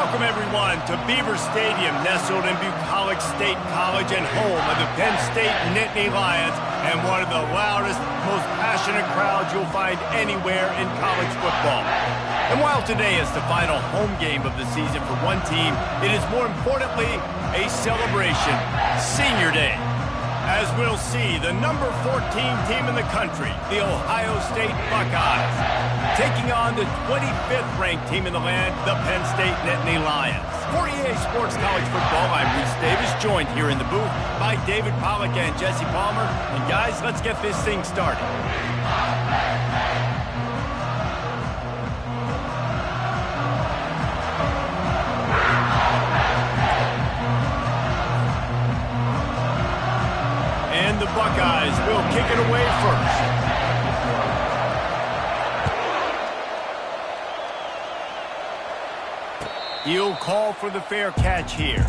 Welcome, everyone, to Beaver Stadium, nestled in Bucolic State College and home of the Penn State Nittany Lions, and one of the loudest, most passionate crowds you'll find anywhere in college football. And while today is the final home game of the season for one team, it is more importantly a celebration, Senior Day. As we'll see, the number 14 team in the country, the Ohio State Buckeyes, taking on the 25th ranked team in the land, the Penn State Nittany Lions. For EA Sports College Football, I'm Reese Davis, joined here in the booth by David Pollack and Jesse Palmer. And guys, let's get this thing started. The Buckeyes will kick it away first. He'll call for the fair catch here.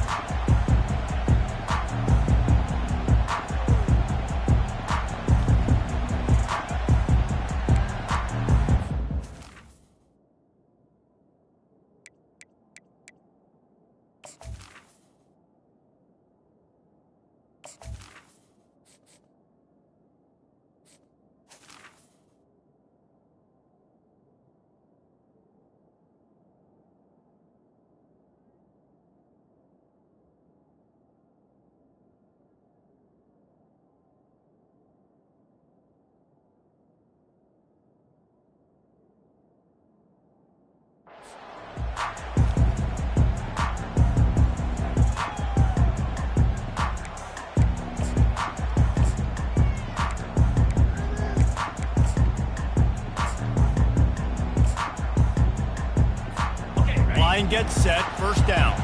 Line gets set, first down.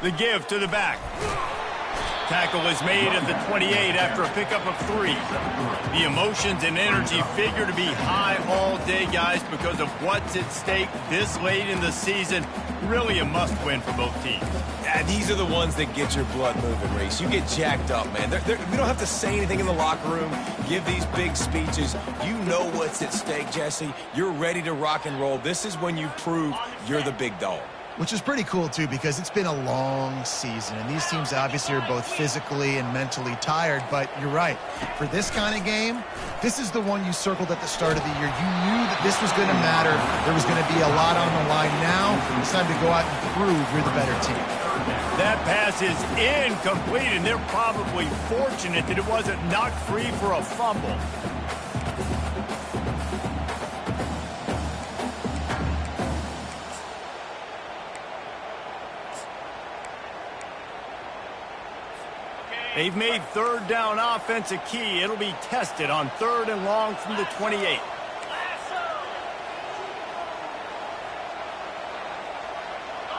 The give to the back. Tackle is made at the 28 after a pickup of 3. The emotions and energy figure to be high all day, guys, because of what's at stake this late in the season. Really a must-win for both teams. Yeah, these are the ones that get your blood moving, Reese. You get jacked up, man. We don't have to say anything in the locker room, give these big speeches. You know what's at stake, Jesse. You're ready to rock and roll. This is when you prove you're the big dog. Which is pretty cool, too, because it's been a long season, and these teams obviously are both physically and mentally tired, but you're right. For this kind of game, this is the one you circled at the start of the year. You knew that this was going to matter. There was going to be a lot on the line. Now, it's time to go out and prove you're the better team. That pass is incomplete, and they're probably fortunate that it wasn't knocked free for a fumble. They've made third down offense a key. It'll be tested on 3rd and long from the 28.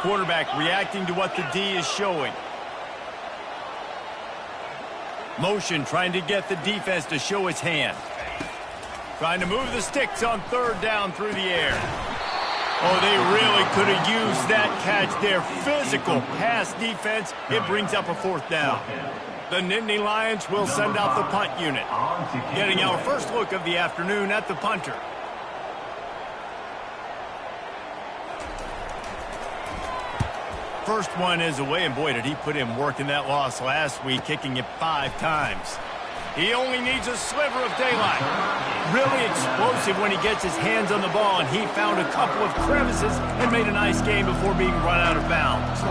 Quarterback reacting to what the D is showing. Motion trying to get the defense to show its hand. Trying to move the sticks on 3rd down through the air. Oh, they really could have used that catch there. Physical pass defense. It brings up a 4th down. The Nittany Lions will send out the punt unit. Getting our first look of the afternoon at the punter. First one is away, and boy, did he put in work in that loss last week, kicking it 5 times. He only needs a sliver of daylight. Really explosive when he gets his hands on the ball, and he found a couple of crevices and made a nice game before being run out of bounds.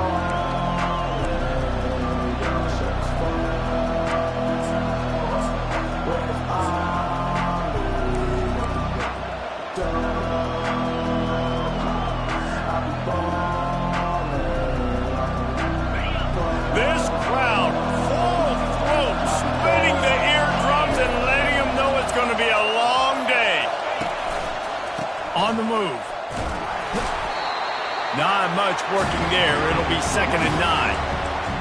This crowd, full throat, spinning the eardrums and letting them know it's going to be a long day. On the move. Not much working there. It'll be 2nd and 9.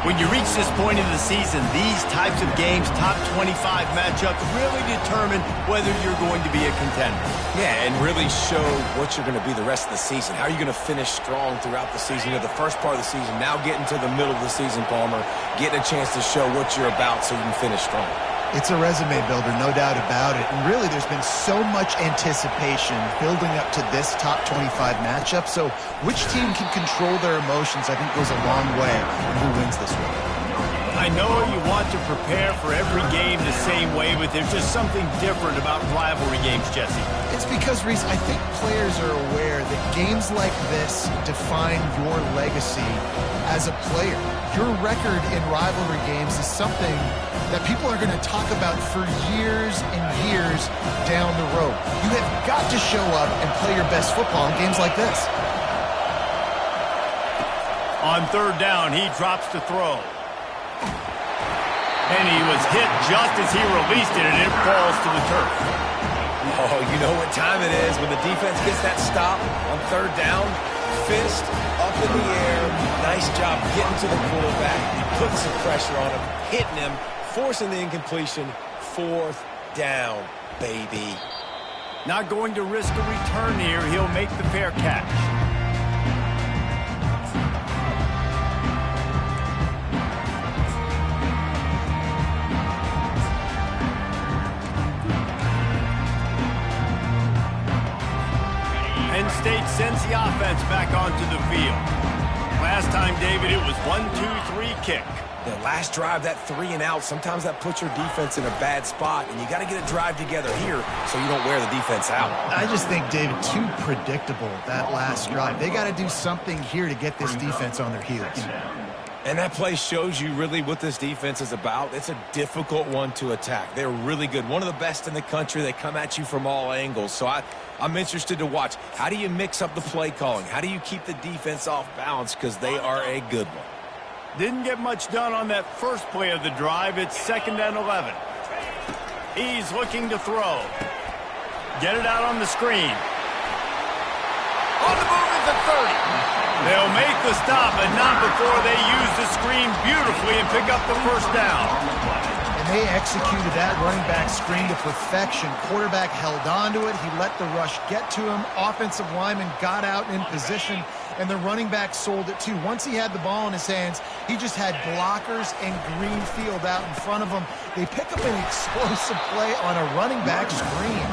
When you reach this point in the season, these types of games, top 25 matchups, really determine whether you're going to be a contender. Yeah, and really show what you're going to be the rest of the season. How are you going to finish strong throughout the season? You know, the first part of the season, now getting to the middle of the season, Palmer, getting a chance to show what you're about so you can finish strong. It's a resume builder, no doubt about it. And really, there's been so much anticipation building up to this top 25 matchup. So which team can control their emotions, I think, goes a long way in who wins this one. I know you want to prepare for every game the same way, but there's just something different about rivalry games, Jesse. It's because, Reese, I think players are aware that games like this define your legacy as a player. Your record in rivalry games is something that people are going to talk about for years and years down the road. You have got to show up and play your best football in games like this. On third down, he drops to throw. And he was hit just as he released it, and it falls to the turf. Oh, you know what time it is when the defense gets that stop on third down. Fist up in the air. Nice job getting to the quarterback, putting some pressure on him, hitting him, forcing the incompletion. Fourth down, baby. Not going to risk a return here. He'll make the fair catch. State sends the offense back onto the field. Last time, David, it was 1-2-3 kick. The last drive, that 3 and out, sometimes that puts your defense in a bad spot, and you got to get a drive together here so you don't wear the defense out. I just think, David, too predictable, that last drive. They got to do something here to get this defense on their heels. And that play shows you really what this defense is about. It's a difficult one to attack. They're really good. One of the best in the country. They come at you from all angles. So I'm interested to watch. How do you mix up the play calling? How do you keep the defense off balance? Because they are a good one. Didn't get much done on that first play of the drive. It's 2nd and 11. He's looking to throw. Get it out on the screen. On the move at the 30. They'll make the stop, but not before they use the screen beautifully and pick up the first down. And they executed that running back screen to perfection. Quarterback held on to it. He let the rush get to him. Offensive lineman got out in position, and the running back sold it too. Once he had the ball in his hands, he just had blockers and green field out in front of him. They pick up an explosive play on a running back screen.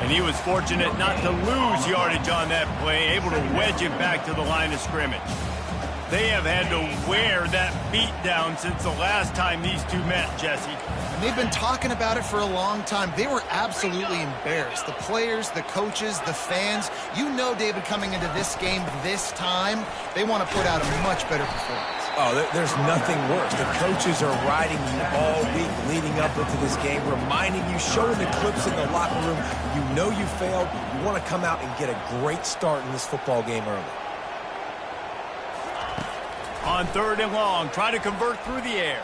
And he was fortunate not to lose yardage on that play, able to wedge it back to the line of scrimmage. They have had to wear that beat down since the last time these two met, Jesse. And they've been talking about it for a long time. They were absolutely embarrassed. The players, the coaches, the fans. You know, David, coming into this game this time, they want to put out a much better performance. Oh, there's nothing worse. The coaches are riding you all week leading up into this game, reminding you, showing the clips in the locker room. You know you failed. You want to come out and get a great start in this football game early. On 3rd and long, try to convert through the air.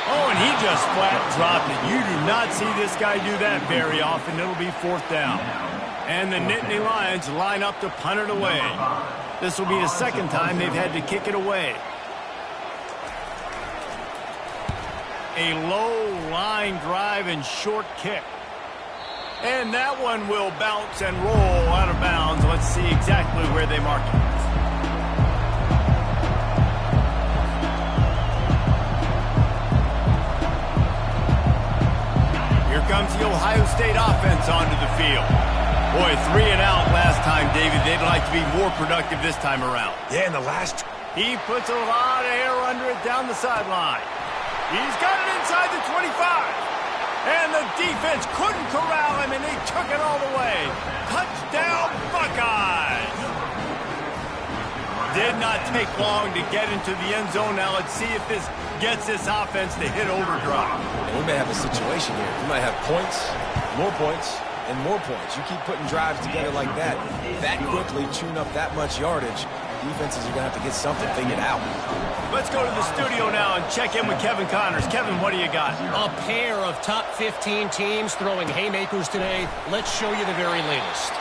Oh, and he just flat dropped it. You do not see this guy do that very often. It'll be 4th down. And the Nittany Lions line up to punt it away. This will be the 2nd time they've had to kick it away. A low line drive and short kick. And that one will bounce and roll out of bounds. Let's see exactly where they mark it. Here comes the Ohio State offense onto the field. Boy, 3 and out last time, David. They'd like to be more productive this time around. Yeah, in the last... He puts a lot of air under it down the sideline. He's got it inside the 25. And the defense couldn't corral him, and they took it all the way. Touchdown, Buckeyes! Did not take long to get into the end zone. Now let's see if this gets this offense to hit overdrive. And we may have a situation here. We might have points, more points, and more points. You keep putting drives together like that quickly, tune up that much yardage, defenses are going to have to get something figured out. Let's go to the studio now and check in with Kevin Connors. Kevin, what do you got? A pair of top 15 teams throwing haymakers today. Let's show you the very latest.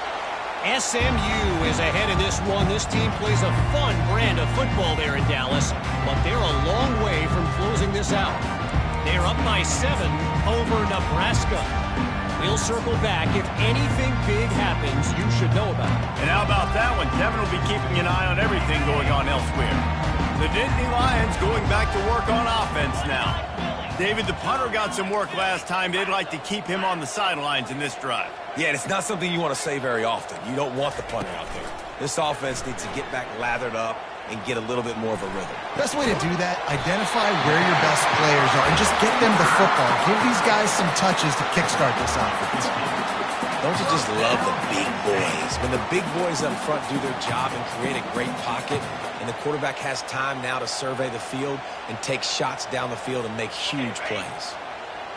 SMU is ahead in this one. This team plays a fun brand of football there in Dallas, but they're a long way from closing this out. They're up by 7 over Nebraska. We'll circle back. If anything big happens, you should know about it. And how about that one? Kevin will be keeping an eye on everything going on elsewhere. The Nittany Lions going back to work on offense now. David, the punter got some work last time. They'd like to keep him on the sidelines in this drive. Yeah, and it's not something you want to say very often. You don't want the punter out there. This offense needs to get back lathered up and get a little bit more of a rhythm. Best way to do that, identify where your best players are and just get them the football. Give these guys some touches to kickstart this offense. Don't you just love the big boys? When the big boys up front do their job and create a great pocket, and the quarterback has time now to survey the field and take shots down the field and make huge plays.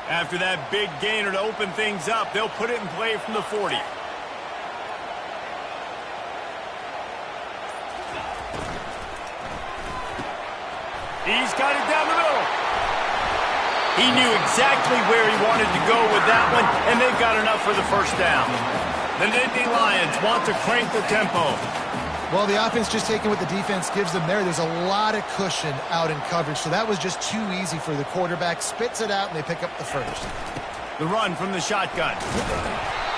After that big gainer to open things up, they'll put it in play from the 40. He's got it down the middle. He knew exactly where he wanted to go with that one, and they've got enough for the first down. The Nittany Lions want to crank the tempo. Well, the offense just taking what the defense gives them there. There's a lot of cushion out in coverage, so that was just too easy for the quarterback. Spits it out, and they pick up the first. The run from the shotgun.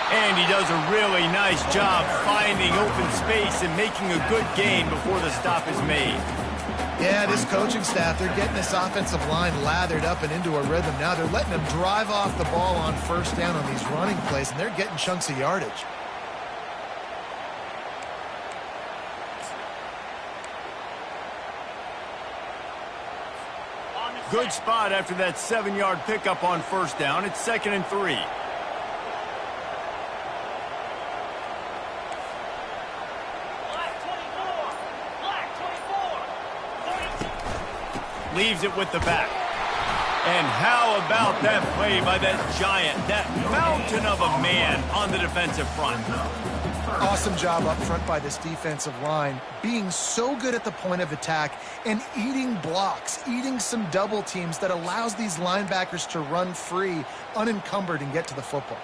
And he does a really nice job finding open space and making a good gain before the stop is made. Yeah, this coaching staff, they're getting this offensive line lathered up and into a rhythm. Now they're letting them drive off the ball on first down on these running plays, and they're getting chunks of yardage. Good spot after that 7-yard pickup on first down. It's 2nd and 3. Leaves it with the back. And how about that play by that giant, that mountain of a man on the defensive front? Awesome job up front by this defensive line, being so good at the point of attack and eating blocks, eating some double teams that allows these linebackers to run free, unencumbered, and get to the football.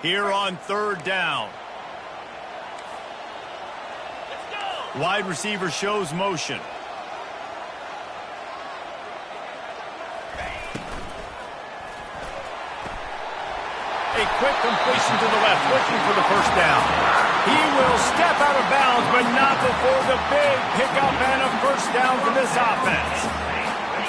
Here on 3rd down. Wide receiver shows motion. A quick completion to the left, looking for the first down. He will step out of bounds, but not before the big pickup and a first down for this offense.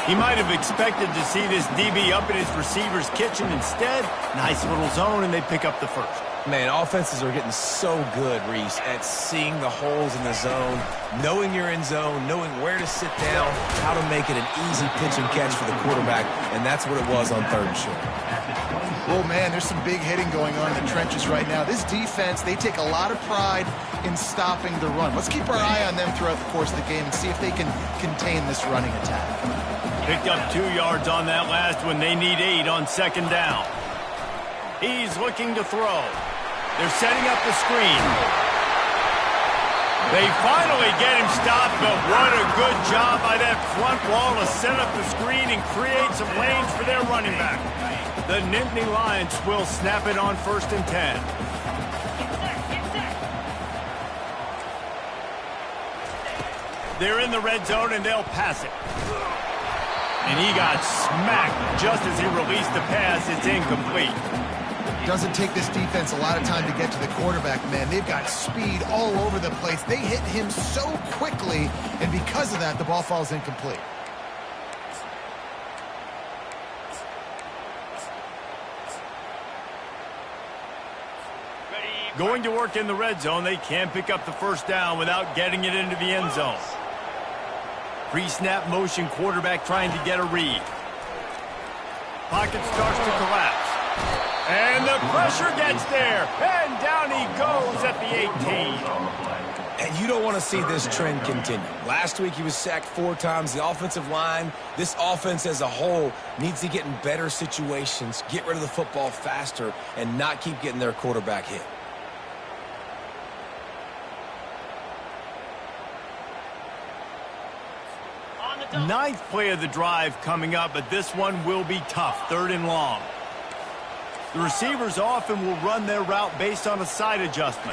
He might have expected to see this DB up in his receiver's kitchen. Instead, nice little zone, and they pick up the first. Man, offenses are getting so good, Reese, at seeing the holes in the zone, knowing you're in zone, knowing where to sit down, how to make it an easy pitch and catch for the quarterback, and that's what it was on 3rd and short. Oh, man, there's some big hitting going on in the trenches right now. This defense, they take a lot of pride in stopping the run. Let's keep our eye on them throughout the course of the game and see if they can contain this running attack. Picked up 2 yards on that last one. They need 8 on 2nd down. He's looking to throw. They're setting up the screen. They finally get him stopped, but what a good job by that front wall to set up the screen and create some lanes for their running back. The Nittany Lions will snap it on 1st and 10. They're in the red zone, and they'll pass it. And he got smacked just as he released the pass. It's incomplete. Doesn't take this defense a lot of time to get to the quarterback, man. They've got speed all over the place. They hit him so quickly, and because of that, the ball falls incomplete. Going to work in the red zone, they can't pick up the first down without getting it into the end zone. Pre-snap motion, quarterback trying to get a read. Pocket starts to collapse. And the pressure gets there. And down he goes at the 18. And you don't want to see this trend continue. Last week he was sacked 4 times. The offensive line, this offense as a whole, needs to get in better situations, get rid of the football faster, and not keep getting their quarterback hit. Ninth play of the drive coming up, but this one will be tough. 3rd and long. The receivers often will run their route based on a side adjustment.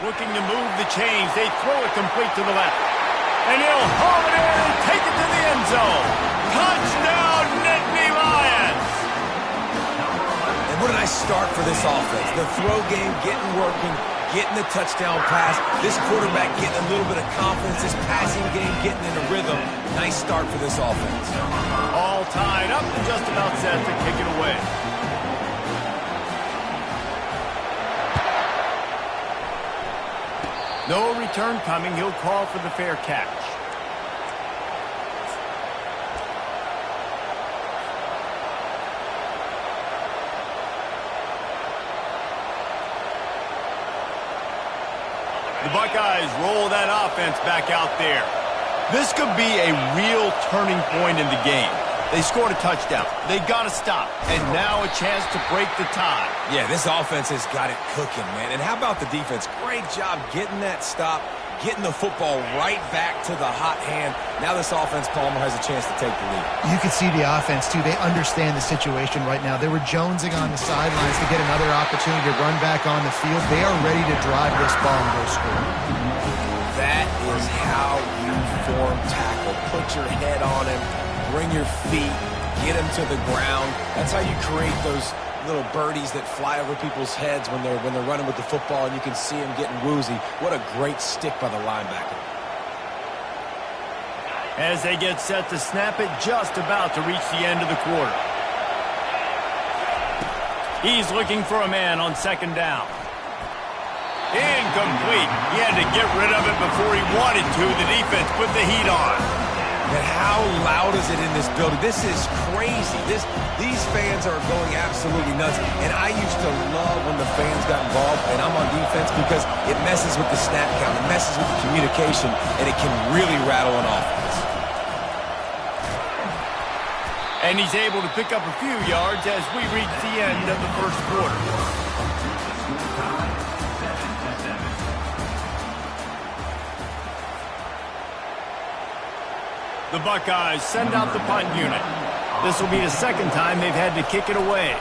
Looking to move the chains. They throw it complete to the left. And he'll haul it in and take it to the end zone. Touchdown, Nittany Lions! And what a nice start for this offense. The throw game getting working, getting the touchdown pass. This quarterback getting a little bit of confidence. This passing game getting in a rhythm. Nice start for this offense. All tied up and just about set to kick it away. No return coming. He'll call for the fair catch. The Buckeyes roll that offense back out there. This could be a real turning point in the game. They scored a touchdown. They got to stop. And now a chance to break the tie. Yeah, this offense has got it cooking, man. And how about the defense? Great job getting that stop, getting the football right back to the hot hand. Now this offense, Palmer, has a chance to take the lead. You can see the offense, too. They understand the situation right now. They were jonesing on the sidelines to get another opportunity to run back on the field. They are ready to drive this ball and go score. That is how you form tackle. Put your head on him, bring your feet, get him to the ground. That's how you create those little birdies that fly over people's heads when they're running with the football, and you can see them getting woozy. What a great stick by the linebacker. As they get set to snap it, just about to reach the end of the quarter. He's looking for a man on second down. Incomplete. He had to get rid of it before he wanted to. The defense put the heat on. And how loud is it in this building? This is crazy. These fans are going absolutely nuts. And I used to love when the fans got involved, and I'm on defense, because it messes with the snap count. It messes with the communication, and it can really rattle an offense. And he's able to pick up a few yards as we reach the end of the first quarter. The Buckeyes send out the punt unit. This will be the second time they've had to kick it away.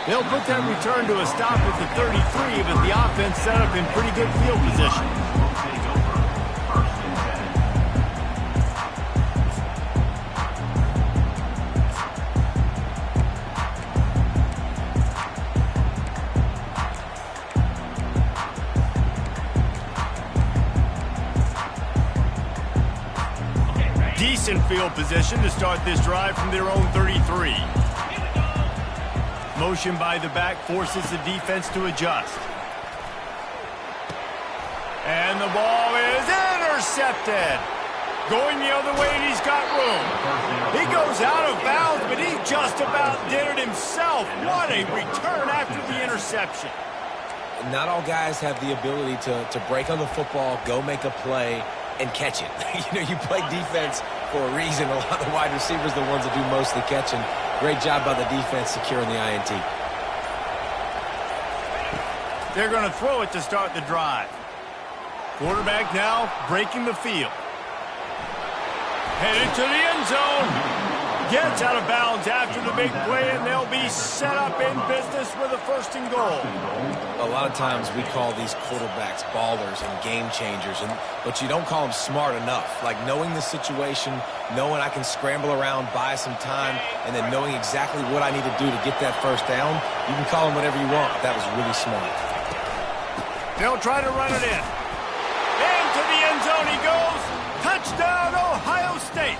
They'll put that return to a stop at the 33, but the offense set up in pretty good field position. Decent field position to start this drive from their own 33. Motion by the back forces the defense to adjust. And the ball is intercepted. Going the other way, and he's got room. He goes out of bounds, but he just about did it himself. What a return after the interception. Not all guys have the ability to break on the football, go make a play, and catch it. You play defense for a reason. A lot of the wide receivers are the ones that do most of the catching. Great job by the defense securing the INT. They're going to throw it to start the drive. Quarterback now breaking the field. Headed to the end zone. Gets out of bounds after the big play, and they'll be set up in business with a first and goal. A lot of times we call these quarterbacks ballers and game changers, but you don't call them smart enough. Like knowing the situation, knowing I can scramble around, buy some time, and then knowing exactly what I need to do to get that first down. You can call them whatever you want. That was really smart. They'll try to run it in. Into the end zone he goes. Touchdown, Ohio State.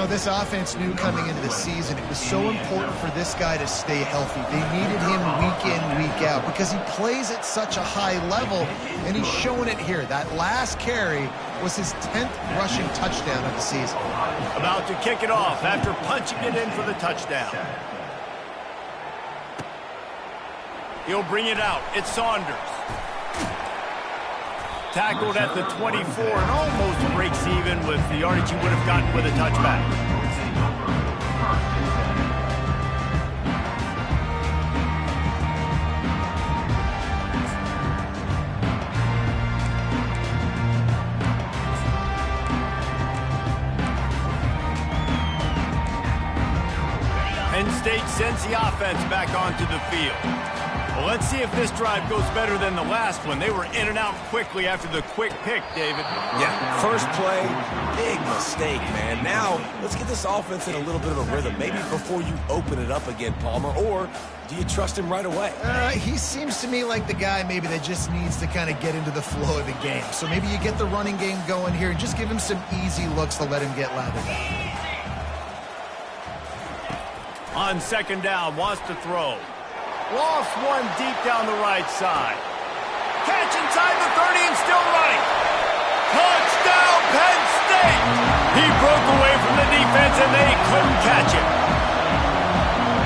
This offense knew coming into the season it was so important for this guy to stay healthy. They needed him week in, week out, because he plays at such a high level, and he's showing it here. That last carry was his 10th rushing touchdown of the season. About to kick it off after punching it in for the touchdown. He'll bring it out. It's Saunders. Tackled at the 24 and almost breaks even with the yardage he would have gotten with a touchback. Penn State sends the offense back onto the field. Well, let's see if this drive goes better than the last one. They were in and out quickly after the quick pick, David. Yeah, first play, big mistake, man. Now, let's get this offense in a little bit of a rhythm. Maybe before you open it up again, Palmer, or do you trust him right away? He seems to me like the guy maybe that just needs to kind of get into the flow of the game. So maybe you get the running game going here and just give him some easy looks to let him get lathered up. On second down, wants to throw. Lost one deep down the right side. Catch inside the 30 and still running. Touchdown, Penn State! He broke away from the defense and they couldn't catch him.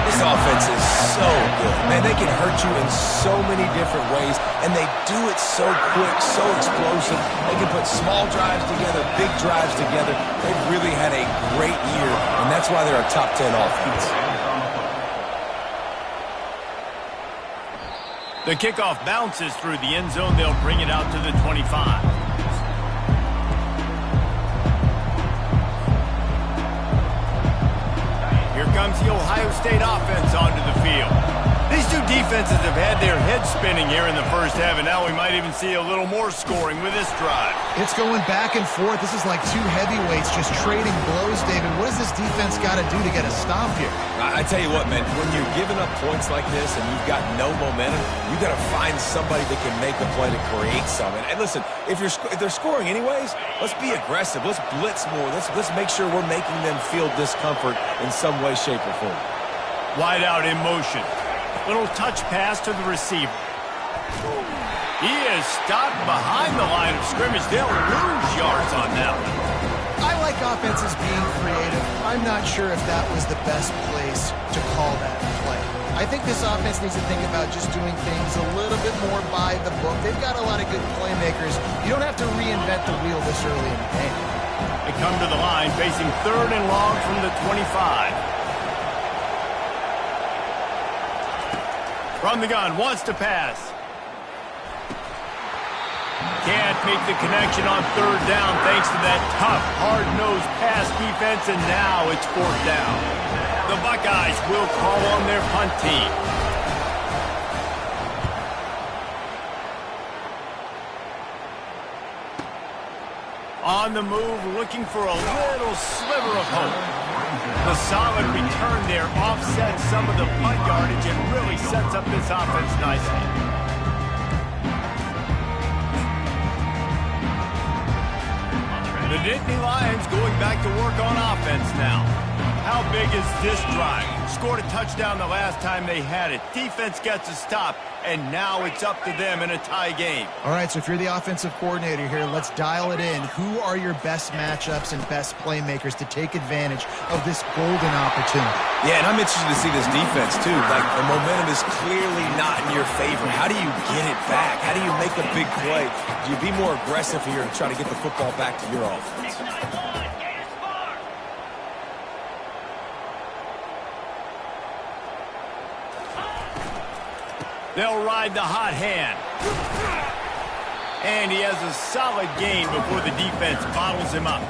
This offense is so good. Man, they can hurt you in so many different ways, and they do it so quick, so explosive. They can put small drives together, big drives together. They've really had a great year, and that's why they're a top 10 offense. The kickoff bounces through the end zone. They'll bring it out to the 25. Here comes the Ohio State offense onto the field. These two defenses have had their heads spinning here in the first half, and now we might even see a little more scoring with this drive. It's going back and forth. This is like two heavyweights just trading blows, David. What does this defense got to do to get a stop here? I tell you what, man, when you're giving up points like this and you've got no momentum, you got to find somebody that can make a play to create something. And listen, if they're scoring anyways, let's be aggressive. Let's blitz more. Let's make sure we're making them feel discomfort in some way, shape, or form. Wide out in motion. Little touch pass to the receiver. He is stopped behind the line of scrimmage. They'll lose yards on that one. I like offenses being creative. I'm not sure if that was the best place to call that play. I think this offense needs to think about just doing things a little bit more by the book. They've got a lot of good playmakers. You don't have to reinvent the wheel this early in the game. They come to the line facing third and long from the 25. From the gun, wants to pass. Can't make the connection on third down thanks to that tough, hard-nosed pass defense, and now it's fourth down. The Buckeyes will call on their punt team. On the move, looking for a little sliver of hope. The solid return there offsets some of the punt yardage and really sets up this offense nicely. The Nittany Lions going back to work on offense now. How big is this drive? Scored a touchdown the last time they had it. Defense gets a stop, and now it's up to them in a tie game. All right, so if you're the offensive coordinator here, let's dial it in. Who are your best matchups and best playmakers to take advantage of this golden opportunity? Yeah, and I'm interested to see this defense, too. Like, the momentum is clearly not in your favor. How do you get it back? How do you make a big play? Do you be more aggressive here and try to get the football back to your offense? They'll ride the hot hand. And he has a solid gain before the defense bottles him up.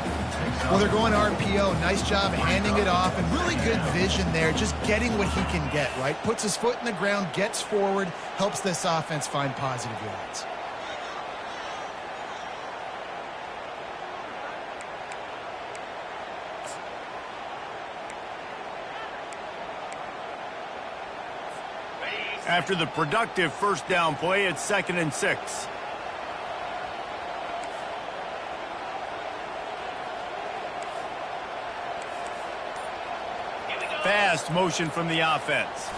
Well, they're going RPO. Nice job handing it off, and really good vision there, just getting what he can get, right? Puts his foot in the ground, gets forward, helps this offense find positive yards. After the productive first down play, it's 2nd and 6. Fast motion from the offense.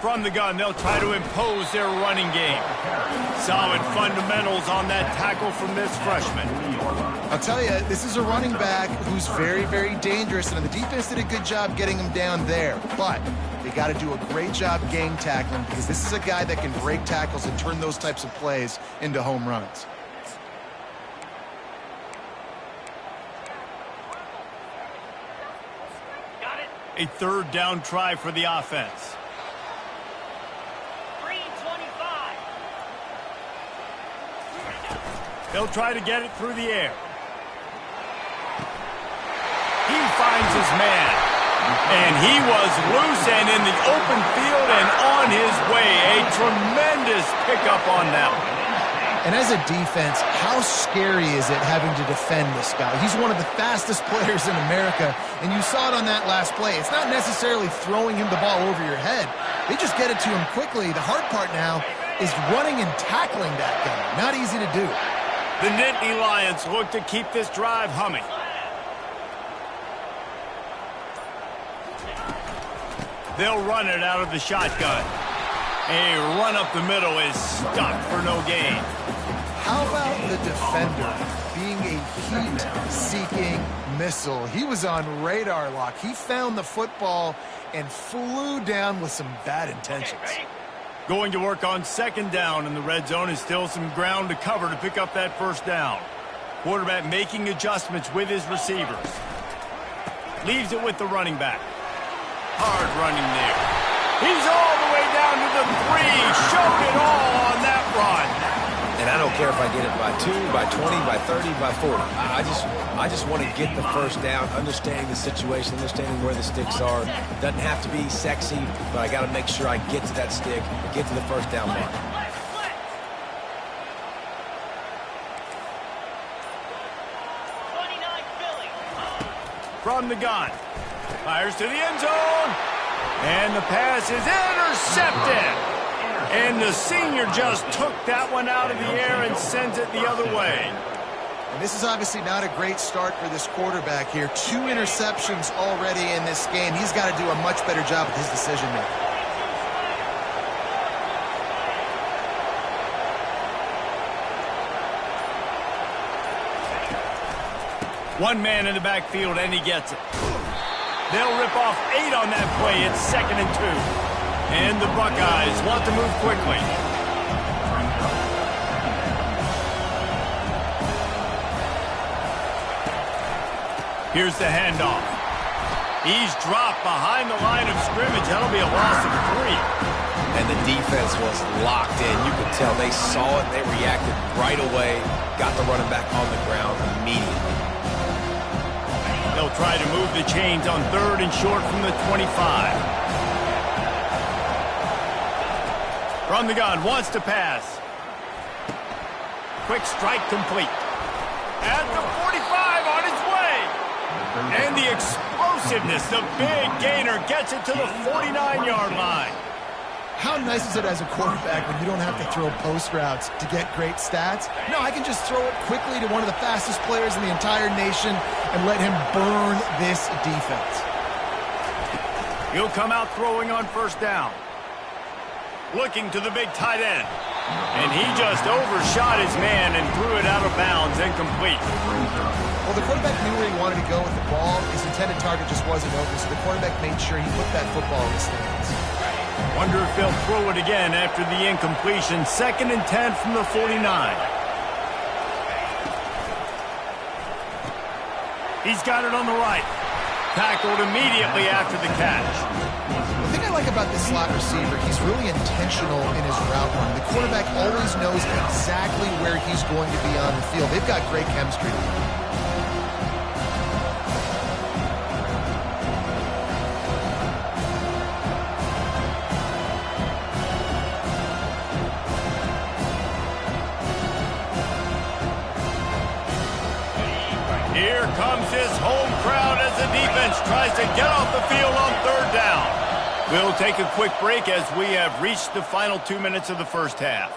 From the gun, they'll try to impose their running game. Solid fundamentals on that tackle from this freshman. I'll tell you, this is a running back who's very, very dangerous, and the defense did a good job getting him down there. But they got to do a great job gang tackling, because this is a guy that can break tackles and turn those types of plays into home runs. A third down try for the offense. 3:25. They'll try to get it through the air. He finds his man. And he was loose and in the open field and on his way. A tremendous pickup on that one. And as a defense, how scary is it having to defend this guy? He's one of the fastest players in America, and you saw it on that last play. It's not necessarily throwing him the ball over your head. They just get it to him quickly. The hard part now is running and tackling that guy. Not easy to do. The Nittany Lions look to keep this drive humming. They'll run it out of the shotgun. A run up the middle is stuck for no gain. How about the defender being a heat-seeking missile? He was on radar lock. He found the football and flew down with some bad intentions. Going to work on second down in the red zone is still some ground to cover to pick up that first down. Quarterback making adjustments with his receivers. Leaves it with the running back. Hard running there. He's all the way down to the 3. Showed it all on that run. And I don't care if I get it by 2, by 20, by 30, by 40. I just want to get the first down, understanding the situation, understanding where the sticks are. Doesn't have to be sexy, but I got to make sure I get to that stick, get to the first down mark. From the gun. Fires to the end zone. And the pass is intercepted. And the senior just took that one out of the air and sends it the other way. And this is obviously not a great start for this quarterback here. 2 interceptions already in this game. He's got to do a much better job with his decision making. One man in the backfield, and he gets it. They'll rip off 8 on that play. It's 2nd and 2. And the Buckeyes want to move quickly. Here's the handoff. He's dropped behind the line of scrimmage. That'll be a loss of 3. And the defense was locked in. You could tell they saw it. They reacted right away. Got the running back on the ground immediately. They'll try to move the chains on 3rd and short from the 25. From the gun, wants to pass. Quick strike complete. At the 45 on his way. And the explosiveness, the big gainer gets it to the 49-yard line. How nice is it as a quarterback when you don't have to throw post routes to get great stats? No, I can just throw it quickly to one of the fastest players in the entire nation and let him burn this defense. He'll come out throwing on first down. Looking to the big tight end. And he just overshot his man and threw it out of bounds, incomplete. Well, the quarterback knew where he wanted to go with the ball. His intended target just wasn't open, so the quarterback made sure he put that football in his hands. Wonder if they'll throw it again after the incompletion. 2nd and 10 from the 49. He's got it on the right. Tackled immediately after the catch. The thing I like about this slot receiver, he's really intentional in his route run. The quarterback always knows exactly where he's going to be on the field. They've got great chemistry. Here comes his home crowd as the defense tries to get off the field on 3rd down. We'll take a quick break as we have reached the final 2 minutes of the first half.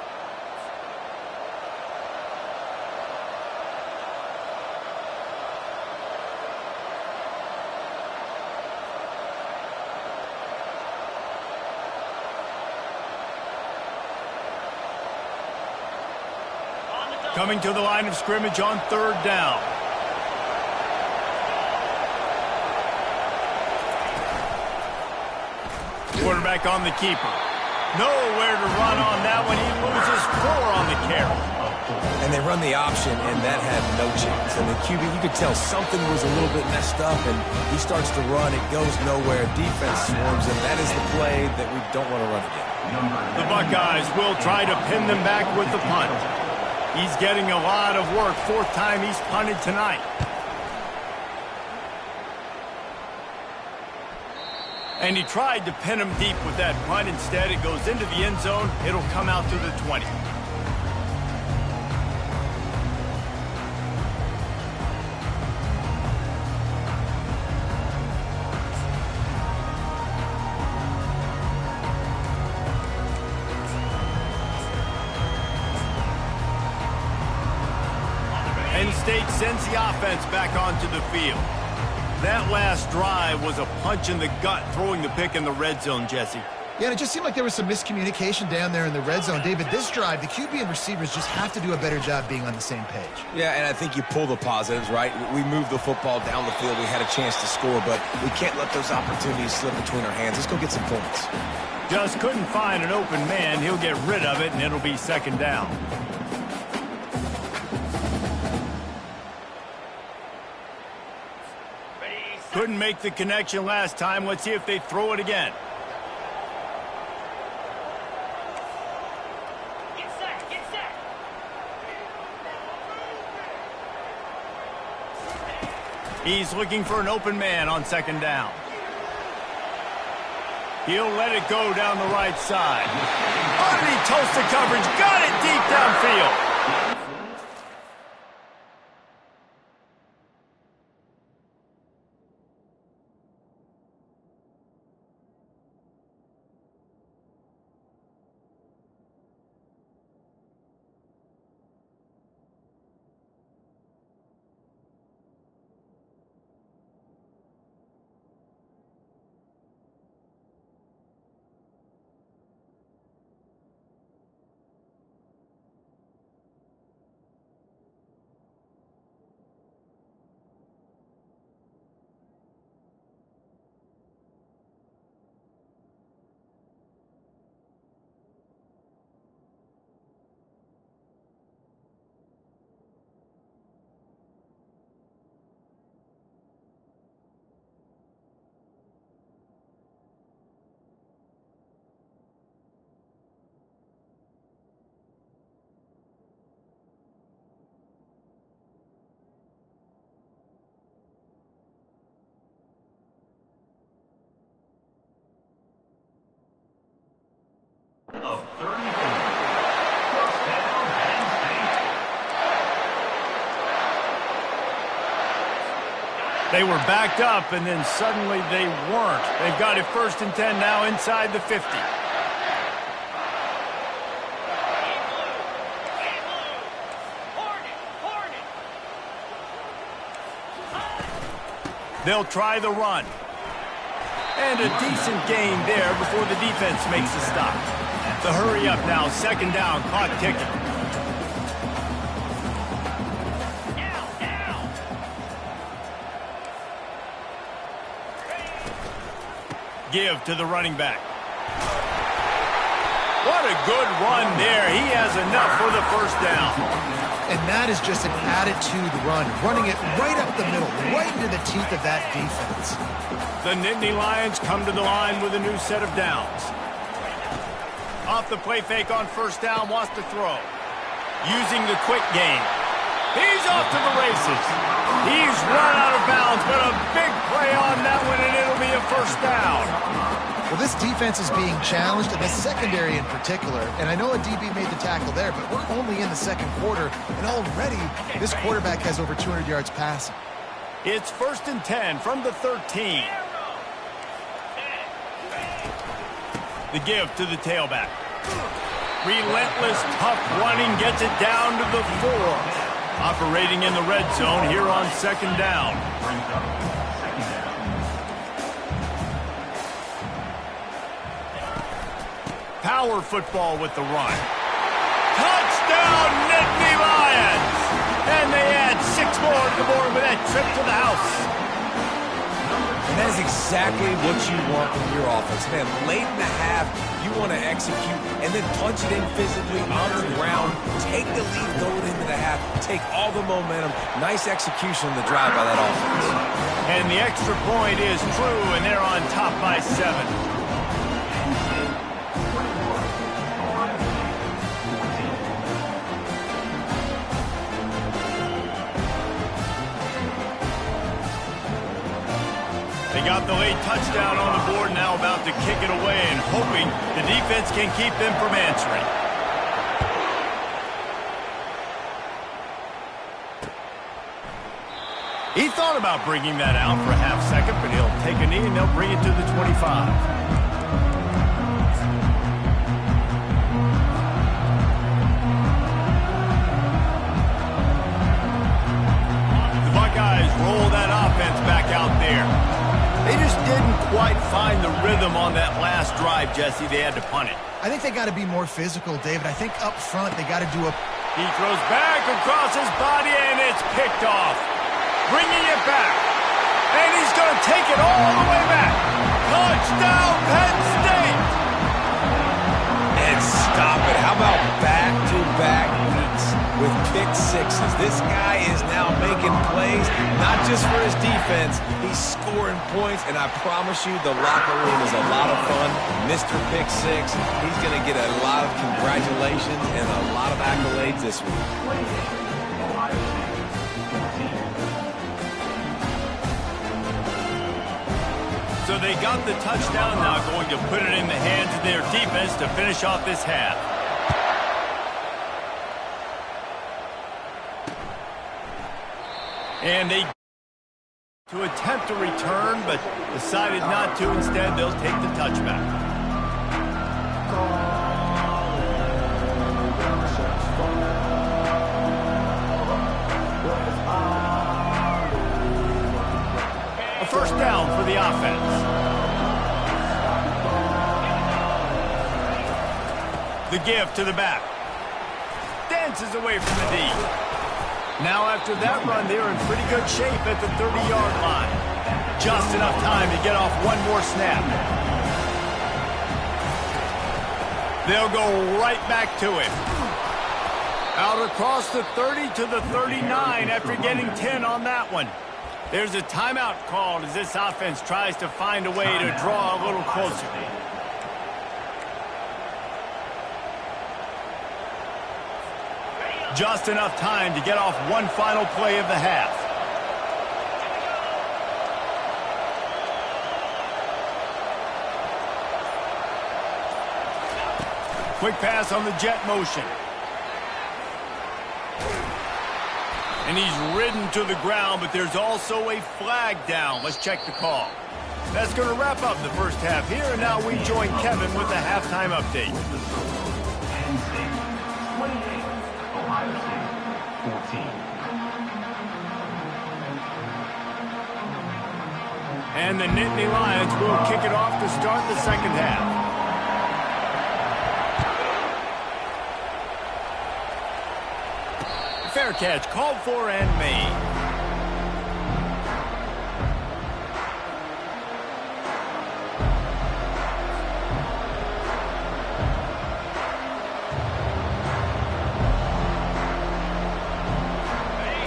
Coming to the line of scrimmage on 3rd down. Quarterback on the keeper. Nowhere to run on that one. He loses 4 on the carry. And they run the option, and that had no chance. And the QB, you could tell something was a little bit messed up, and he starts to run. It goes nowhere. Defense swarms him. That is the play that we don't want to run again. The Buckeyes will try to pin them back with the punt. He's getting a lot of work. 4th time he's punted tonight. And he tried to pin him deep with that punt. Instead, it goes into the end zone. It'll come out to the 20. Penn State sends the offense back onto the field. That last drive was a punch in the gut, throwing the pick in the red zone, Jesse. Yeah, and it just seemed like there was some miscommunication down there in the red zone. David, this drive, the QB and receivers just have to do a better job being on the same page. Yeah, and I think you pull the positives, right? We moved the football down the field. We had a chance to score, but we can't let those opportunities slip between our hands. Let's go get some points. Just couldn't find an open man. He'll get rid of it, and it'll be second down. Couldn't make the connection last time. Let's see if they throw it again. Get set, get set. He's looking for an open man on second down. He'll let it go down the right side. Underneath toasted coverage. Got it deep downfield. Of 34. First down, Penn State. They were backed up, and then suddenly they weren't. They've got it 1st and 10 now inside the 50. They'll try the run. And a decent gain there before the defense makes a stop. The hurry up now, second down, clock ticking. Give to the running back. What a good run there. He has enough for the first down. And that is just an attitude run, running it right up the middle, right into the teeth of that defense. The Nittany Lions come to the line with a new set of downs. Off the play fake on first down, wants to throw. Using the quick game. He's off to the races. He's run out of bounds, but a big play on that one, and it'll be a first down. Well, this defense is being challenged, and the secondary in particular. And I know a DB made the tackle there, but we're only in the second quarter, and already this quarterback has over 200 yards passing. It's 1st and 10 from the 13. The give to the tailback. Relentless, tough running gets it down to the 4. Operating in the red zone here on second down. Power football with the run. Touchdown, Nittany Lions! And they add 6 more to the board with that trip to the house. And that is exactly what you want from your offense. Man, late in the half, you want to execute and then punch it in physically on the ground. Take the lead going into the half. Take all the momentum. Nice execution on the drive by that offense. And the extra point is true, and they're on top by 7. They got the late touchdown on the board, now about to kick it away and hoping the defense can keep them from answering. He thought about bringing that out for a half second, but he'll take a knee and they'll bring it to the 25. Roll that offense back out there. They just didn't quite find the rhythm on that last drive, Jesse. They had to punt it. I think they got to be more physical, David. I think up front they got to do a... He throws back across his body, and it's picked off. Bringing it back. And he's going to take it all the way back. Touchdown, Penn State! And stop it. How about back-to-back weeks with pick sixes? This guy is now making plays, not just for his defense. He's scoring points, and I promise you the locker room is a lot of fun. Mr. Pick Six, he's going to get a lot of congratulations and a lot of accolades this week. So they got the touchdown, now going to put it in the hands of their defense to finish off this half. And they to attempt a return, but decided not to. Instead, they'll take the touchback. A first down for the offense. The give to the back. Dances away from the D. Now after that run, they're in pretty good shape at the 30-yard line. Just enough time to get off one more snap. They'll go right back to it. Out across the 30 to the 39 after getting 10 on that one. There's a timeout called as this offense tries to find a way to draw a little closer. Just enough time to get off one final play of the half. Quick pass on the jet motion. And he's ridden to the ground, but there's also a flag down. Let's check the call. That's going to wrap up the first half here, and now we join Kevin with the halftime update. And the Nittany Lions will kick it off to start the second half. Fair catch called for and made.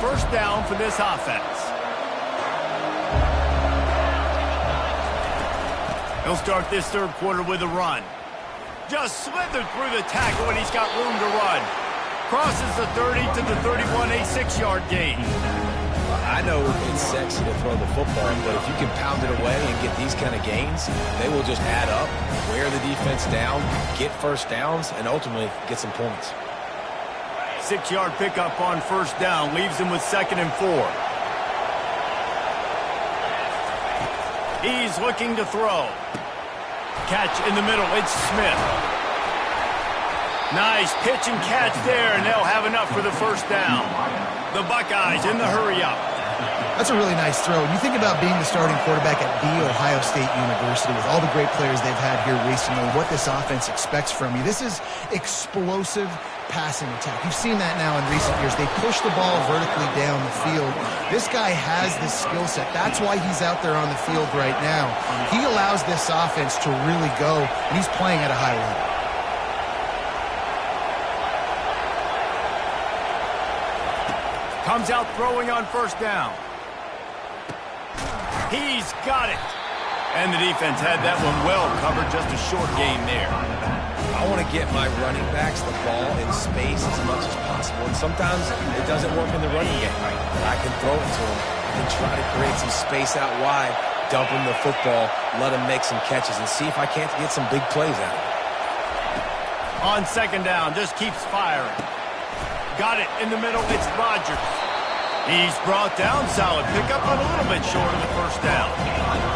First down for this offense. He'll start this third quarter with a run. Just slithered through the tackle, and he's got room to run. Crosses the 30 to the 31, a 6-yard gain. I know it's sexy to throw the football, but if you can pound it away and get these kind of gains, they will just add up, wear the defense down, get first downs, and ultimately get some points. 6-yard pickup on first down leaves him with 2nd and 4. He's looking to throw. Catch in the middle. It's Smith. Nice pitch and catch there, and they'll have enough for the first down. The Buckeyes in the hurry-up. That's a really nice throw. And you think about being the starting quarterback at The Ohio State University with all the great players they've had here recently, what this offense expects from you. This is explosive passing attack. You've seen that now in recent years. They push the ball vertically down the field. This guy has this skill set. That's why he's out there on the field right now. He allows this offense to really go, and he's playing at a high level. Comes out throwing on first down. He's got it. And the defense had that one well covered, just a short gain there. I want to get my running backs the ball in space as much as possible. And sometimes it doesn't work in the running game. But I can throw it to them. I can try to create some space out wide. dump him the football, let him make some catches, and see if I can't get some big plays out of it. On second down, just keeps firing. Got it in the middle. It's Rodgers. He's brought down. Solid pickup, but a little bit short of the first down.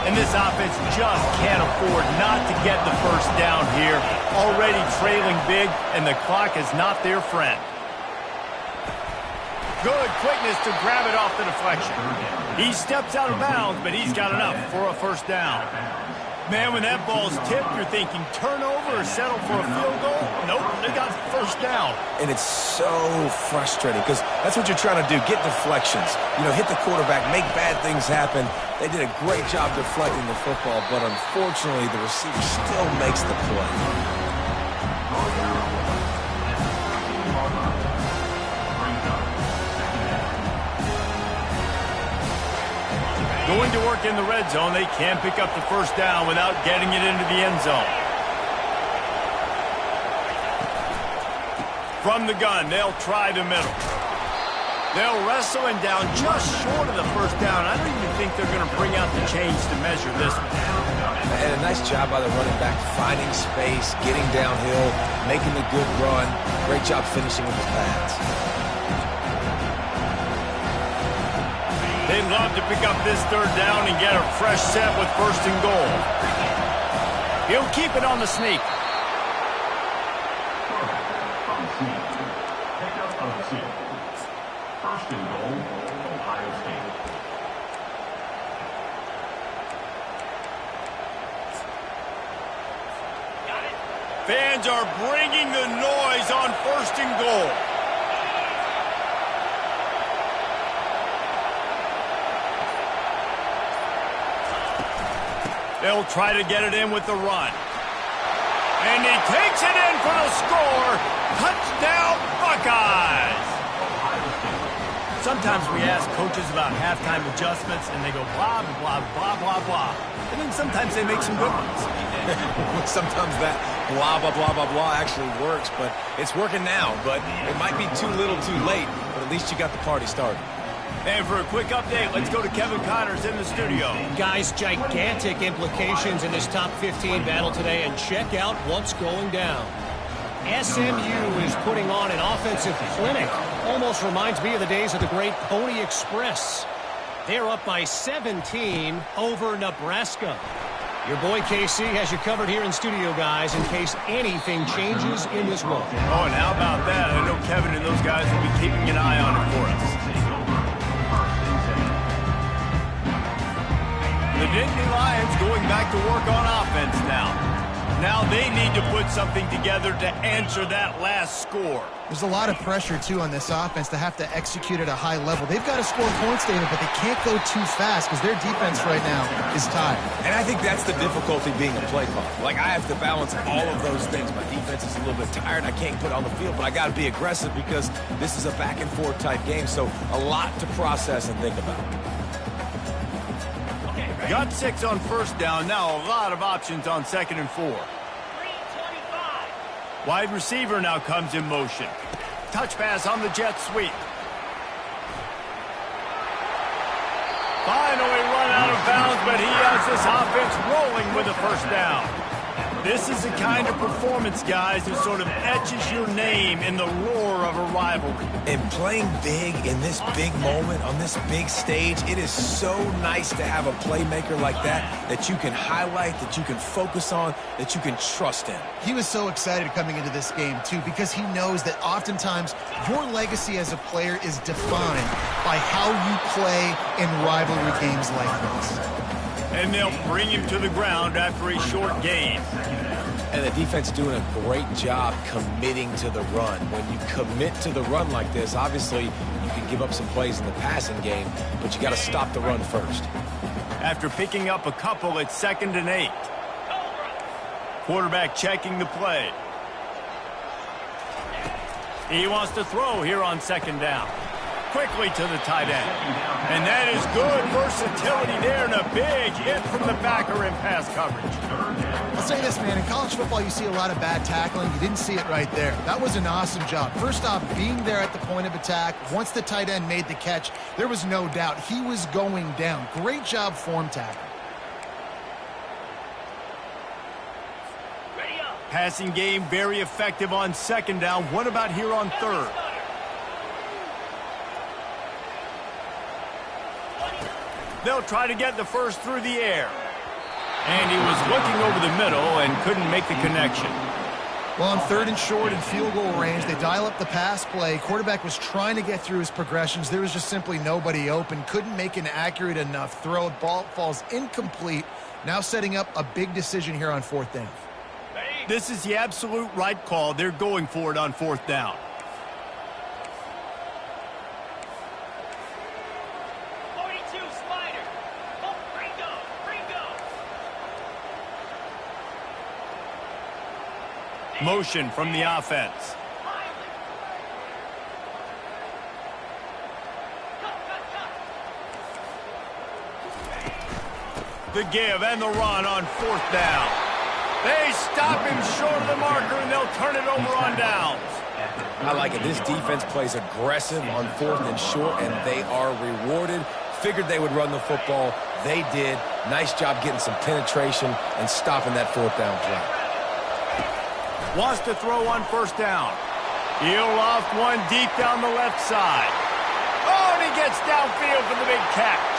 And this offense just can't afford not to get the first down here. Already trailing big, and the clock is not their friend. Good quickness to grab it off the deflection. He steps out of bounds, but he's got enough for a first down. Man, when that ball's tipped, you're thinking turnover or settle for a field goal. Nope, they got first down. And it's so frustrating because that's what you're trying to do, get deflections. You know, hit the quarterback, make bad things happen. They did a great job deflecting the football, but unfortunately the receiver still makes the play. Going to work in the red zone, they can pick up the first down without getting it into the end zone. From the gun, they'll try the middle. They'll wrestle him down just short of the first down. I don't even think they're going to bring out the chains to measure this one. And a nice job by the running back, finding space, getting downhill, making the good run. Great job finishing with his pads. They'd love to pick up this third down and get a fresh set with first and goal. He'll keep it on the sneak. Pickup of 6. First and goal, Ohio State. Fans are bringing the noise on first and goal. They'll try to get it in with the run. And he takes it in for the score. Touchdown, Buckeyes! Sometimes we ask coaches about halftime adjustments, and they go blah, blah, blah, blah, blah. And then sometimes they make some good ones. Sometimes that blah, blah, blah, blah, blah actually works, but it's working now. But it might be too little too late, but at least you got the party started. And for a quick update, let's go to Kevin Connors in the studio. Guys, gigantic implications in this top 15 battle today, and check out what's going down. SMU is putting on an offensive clinic. Almost reminds me of the days of the great Pony Express. They're up by 17 over Nebraska. Your boy KC has you covered here in studio, guys, in case anything changes in this one. Oh, and how about that? I know Kevin and those guys will be keeping an eye on it for us. The Nittany Lions going back to work on offense now. Now they need to put something together to answer that last score. There's a lot of pressure, too, on this offense to have to execute at a high level. They've got to score points, David, but they can't go too fast because their defense right now is tired. And I think that's the difficulty being a play caller. Like, I have to balance all of those things. My defense is a little bit tired. I can't put it on the field, but I got to be aggressive because this is a back-and-forth type game, so a lot to process and think about. Got 6 on first down. Now a lot of options on 2nd and 4. 325. Wide receiver now comes in motion. Touch pass on the jet sweep. Finally run out of bounds, but he has this offense rolling with a first down. This is the kind of performance, guys, that sort of etches your name in the roar of a rivalry. And playing big in this big moment, on this big stage, it is so nice to have a playmaker like that you can highlight, that you can focus on, that you can trust in. He was so excited coming into this game, too, because he knows that oftentimes your legacy as a player is defined by how you play in rivalry games like this. And they'll bring him to the ground after a short gain. And the defense doing a great job committing to the run. When you commit to the run like this, obviously you can give up some plays in the passing game, but you got to stop the run first. After picking up a couple, it's 2nd and 8. Quarterback checking the play. He wants to throw here on 2nd down. Quickly to the tight end. And that is good versatility there, and a big hit from the backer in pass coverage. I'll say this, man, in college football you see a lot of bad tackling. You didn't see it right there. That was an awesome job. First off, being there at the point of attack. Once the tight end made the catch, there was no doubt he was going down. Great job form tackle. Passing game very effective on second down. What about here on third? They'll try to get the first through the air. And he was looking over the middle and couldn't make the connection. Well, on third and short and field goal range, they dial up the pass play. Quarterback was trying to get through his progressions. There was just simply nobody open. Couldn't make an accurate enough throw. Ball falls incomplete. Now setting up a big decision here on fourth down. This is the absolute right call. They're going for it on fourth down. Motion from the offense. The give and the run on fourth down. They stop him short of the marker, and they'll turn it over on downs. I like it. This defense plays aggressive on fourth and short, and they are rewarded. Figured they would run the football. They did. Nice job getting some penetration and stopping that fourth down play. Wants to throw on first down. He'll loft one deep down the left side. Oh, and he gets downfield for the big catch.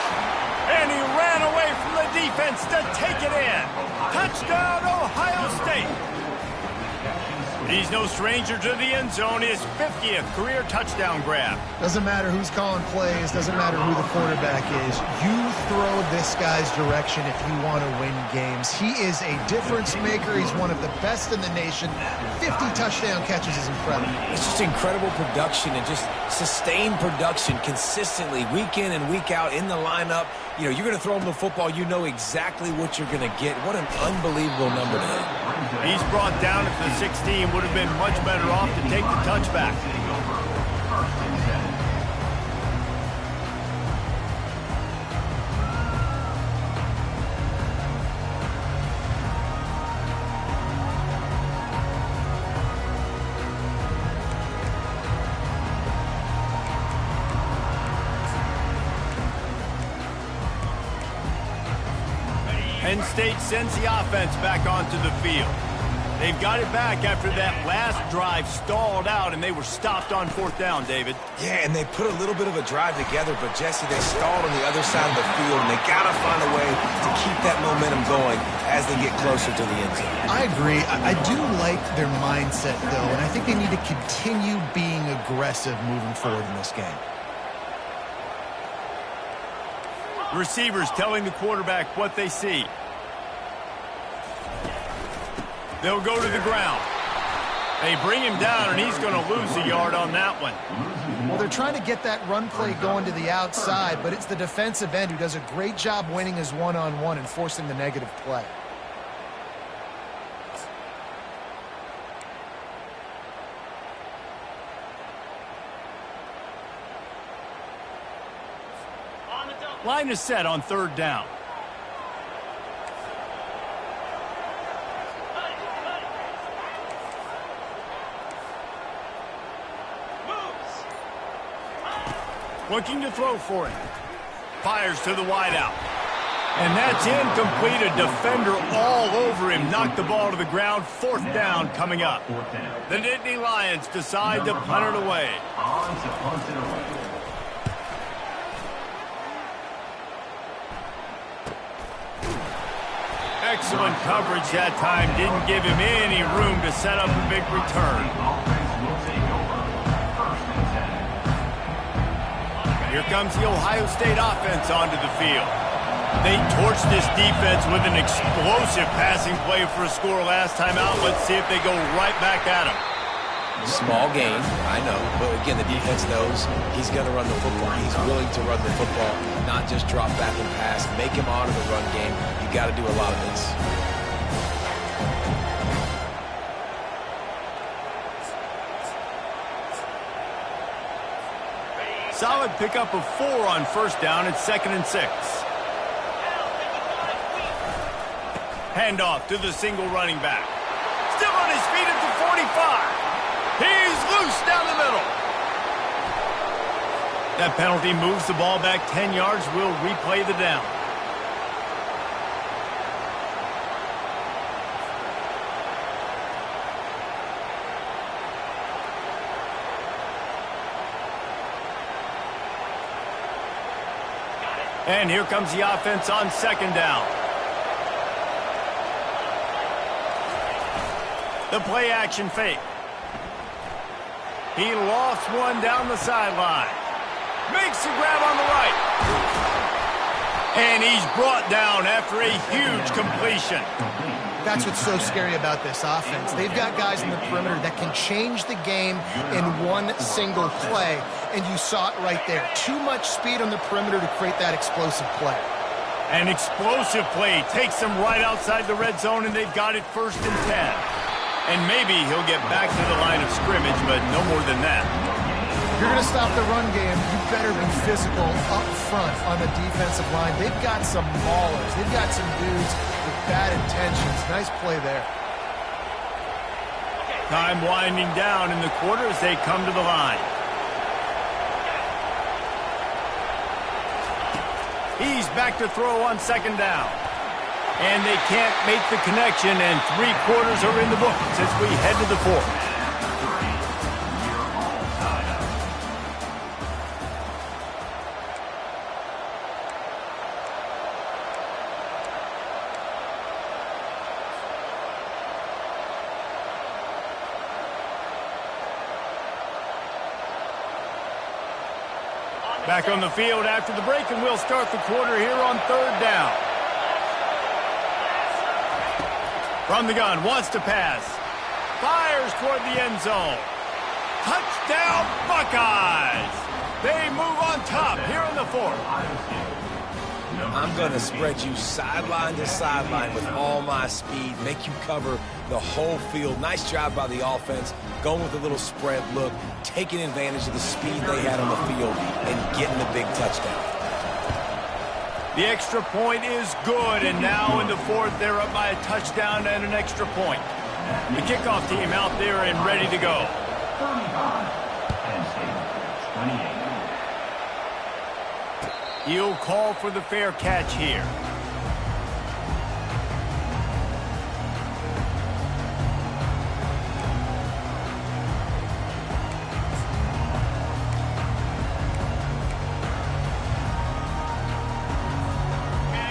And he ran away from the defense to take it in. Touchdown, Ohio State. He's no stranger to the end zone. His 50th career touchdown grab. Doesn't matter who's calling plays. Doesn't matter who the quarterback is. You throw this guy's direction if you want to win games. He is a difference maker. He's one of the best in the nation. 50 touchdown catches is incredible. It's just incredible production and just sustained production consistently week in and week out in the lineup. You know, you're going to throw him the football. You know exactly what you're going to get. What an unbelievable number to hit. He's brought down at the 16. Would have been much better off to take the touchback. Penn State sends the offense back onto the field. They've got it back after that last drive stalled out, and they were stopped on fourth down, David. Yeah, and they put a little bit of a drive together, but, Jesse, they stalled on the other side of the field, and they got to find a way to keep that momentum going as they get closer to the end zone. I agree. I do like their mindset, though, and I think they need to continue being aggressive moving forward in this game. Receivers telling the quarterback what they see. They'll go to the ground. They bring him down, and he's going to lose a yard on that one. Well, they're trying to get that run play going to the outside, but it's the defensive end who does a great job winning his one-on-one and forcing the negative play. Line is set on third down. Looking to throw for it. Fires to the wideout. And that's incomplete. A defender all over him. Knocked the ball to the ground. Fourth down coming up. The Nittany Lions decide to punt it away. Excellent coverage that time. Didn't give him any room to set up a big return. Here comes the Ohio State offense onto the field. They torched this defense with an explosive passing play for a score last time out. Let's see if they go right back at him. Small gain, I know. But again, the defense knows he's going to run the football. He's willing to run the football, not just drop back and pass. Make him honor the run game. You got to do a lot of this. Solid pickup of 4 on first down at 2nd and 6. Handoff to the single running back. Still on his feet at the 45. He's loose down the middle. That penalty moves the ball back 10 yards. We'll replay the down. And here comes the offense on second down. The play action fake. He lost one down the sideline. Makes the grab on the right. And he's brought down after a huge completion. That's what's so scary about this offense. They've got guys in the perimeter that can change the game in one single play, and you saw it right there. Too much speed on the perimeter to create that explosive play. An explosive play takes them right outside the red zone, and they've got it 1st and 10. And maybe he'll get back to the line of scrimmage, but no more than that. If you're going to stop the run game, you better be physical up front on the defensive line. They've got some maulers. They've got some dudes with bad intentions. Nice play there. Time winding down in the quarter as they come to the line. He's back to throw on second down. And they can't make the connection, and 3 quarters are in the books as we head to the 4th. Back on the field after the break, and we'll start the quarter here on 3rd down. From the gun, wants to pass. Fires toward the end zone. Touchdown, Buckeyes! They move on top here in the 4th. I'm going to spread you sideline to sideline with all my speed, make you cover the whole field. Nice job by the offense, going with a little spread look, taking advantage of the speed they had on the field, and getting the big touchdown. The extra point is good, and now in the 4th, they're up by a touchdown and an extra point. The kickoff team out there and ready to go. 35, Penn State, 28. He'll call for the fair catch here.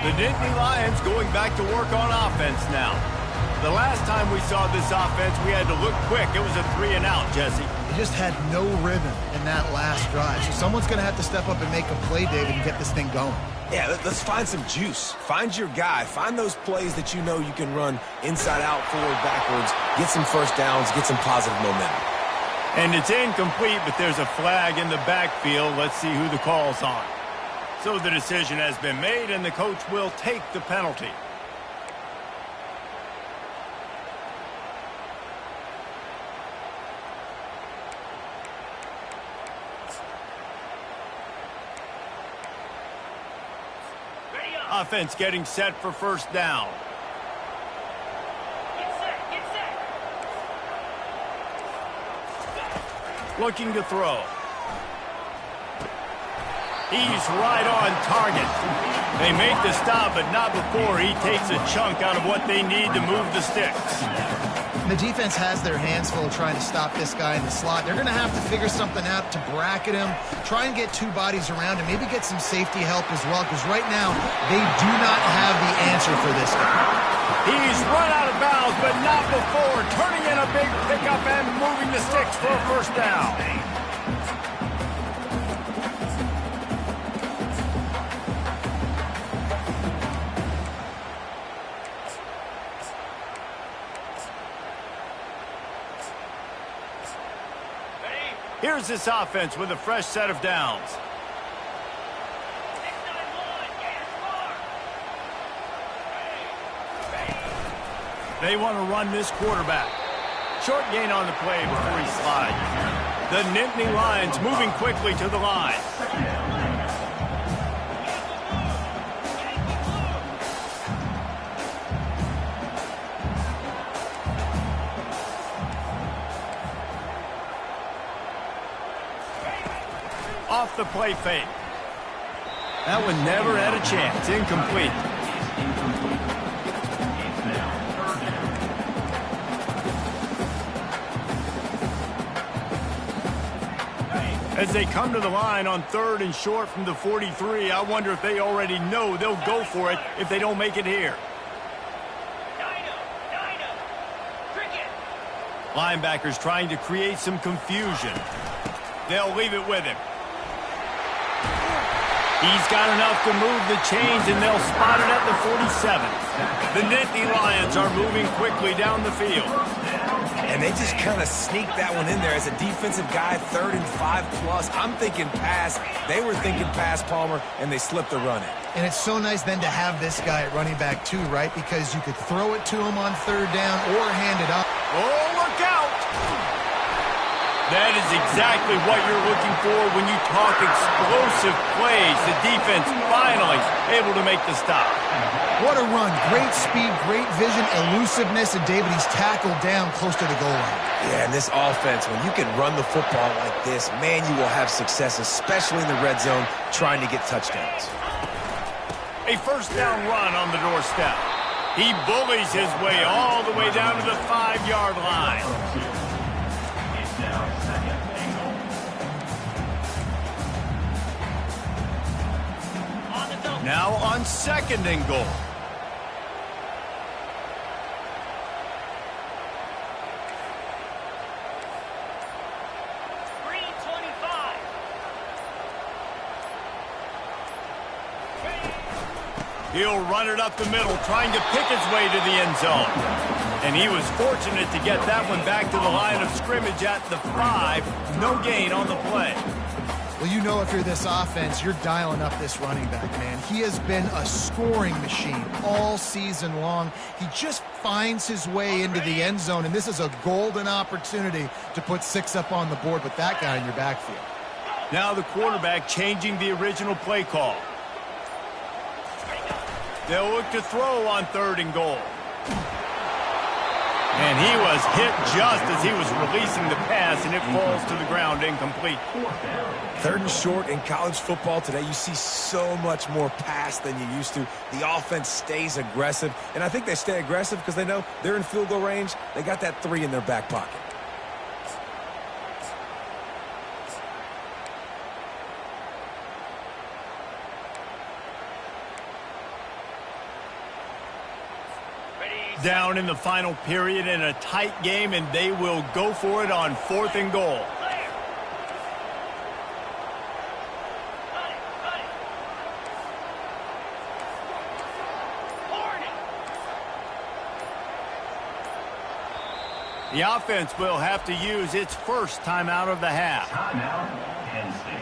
The Nittany Lions going back to work on offense now. The last time we saw this offense, we had to look quick. It was a 3-and-out, Jesse. They just had no rhythm in that last drive. So someone's going to have to step up and make a play, David, and get this thing going. Yeah, let's find some juice. Find your guy. Find those plays that you know you can run inside out, forward, backwards, get some first downs, get some positive momentum. And it's incomplete, but there's a flag in the backfield. Let's see who the call's on. So the decision has been made, and the coach will take the penalty. Offense getting set for 1st down. Get set. Looking to throw. He's right on target. They make the stop, but not before he takes a chunk out of what they need to move the sticks. The defense has their hands full trying to stop this guy in the slot. They're going to have to figure something out to bracket him, try and get 2 bodies around him, maybe get some safety help as well, because right now they do not have the answer for this guy. He's run out of bounds, but not before turning in a big pickup and moving the sticks for a 1st down. Here's this offense with a fresh set of downs. They want to run this quarterback. Short gain on the play before he slides. The Nittany Lions moving quickly to the line. Off the play fake. That one never had a chance. Incomplete. As they come to the line on 3rd and short from the 43, I wonder if they already know they'll go for it if they don't make it here. Linebackers trying to create some confusion. They'll leave it with him. He's got enough to move the chains, and they'll spot it at the 47. The Nittany Lions are moving quickly down the field. And they just kind of sneaked that one in there as a defensive guy, 3rd and 5+. I'm thinking pass. They were thinking pass, Palmer, and they slipped the run in. And it's so nice then to have this guy at running back too, right? Because you could throw it to him on 3rd down or hand it up. Oh, look out! That is exactly what you're looking for when you talk explosive plays. The defense finally able to make the stop. What a run. Great speed, great vision, elusiveness, and David, he's tackled down close to the goal line. Yeah, and this offense, when you can run the football like this, man, you will have success, especially in the red zone, trying to get touchdowns. A 1st down run on the doorstep. He bullies his way all the way down to the 5-yard line. It's now 2nd and goal. Now on 2nd and goal. He'll run it up the middle, trying to pick his way to the end zone. And he was fortunate to get that one back to the line of scrimmage at the 5. No gain on the play. Well, you know if you're this offense, you're dialing up this running back, man. He has been a scoring machine all season long. He just finds his way into the end zone, and this is a golden opportunity to put 6 up on the board with that guy in your backfield. Now the quarterback changing the original play call. They'll look to throw on 3rd and goal. And he was hit just as he was releasing the pass, and it falls to the ground incomplete. 3rd and short in college football today, you see so much more pass than you used to. The offense stays aggressive, and I think they stay aggressive because they know they're in field goal range. They got that 3 in their back pocket. Down in the final period in a tight game, and they will go for it on 4th and goal. The offense will have to use its first timeout of the half. Timeout, Penn State.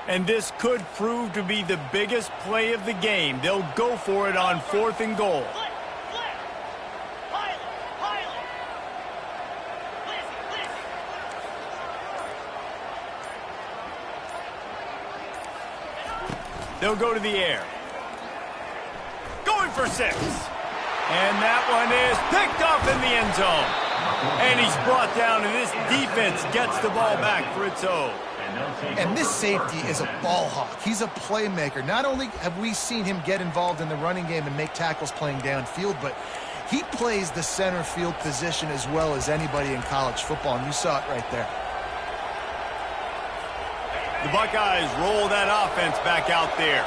And this could prove to be the biggest play of the game. They'll go for it on 4th and goal. They'll go to the air. Going for 6. And that one is picked up in the end zone. And he's brought down, and this defense gets the ball back for its own. And this safety is a ball hawk. He's a playmaker. Not only have we seen him get involved in the running game and make tackles playing downfield, but he plays the center field position as well as anybody in college football, and you saw it right there. The Buckeyes roll that offense back out there.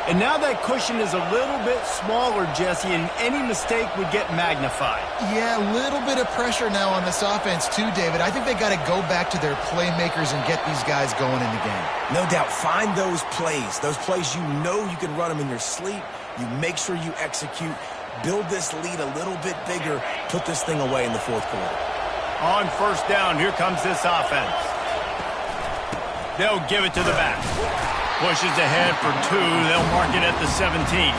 And now that cushion is a little bit smaller, Jesse, and any mistake would get magnified. Yeah, a little bit of pressure now on this offense too, David. I think they got to go back to their playmakers and get these guys going in the game. No doubt. Find those plays you know you can run them in your sleep. You make sure you execute. Build this lead a little bit bigger. Put this thing away in the 4th quarter. On 1st down, here comes this offense. They'll give it to the back. Pushes ahead for 2. They'll mark it at the 17.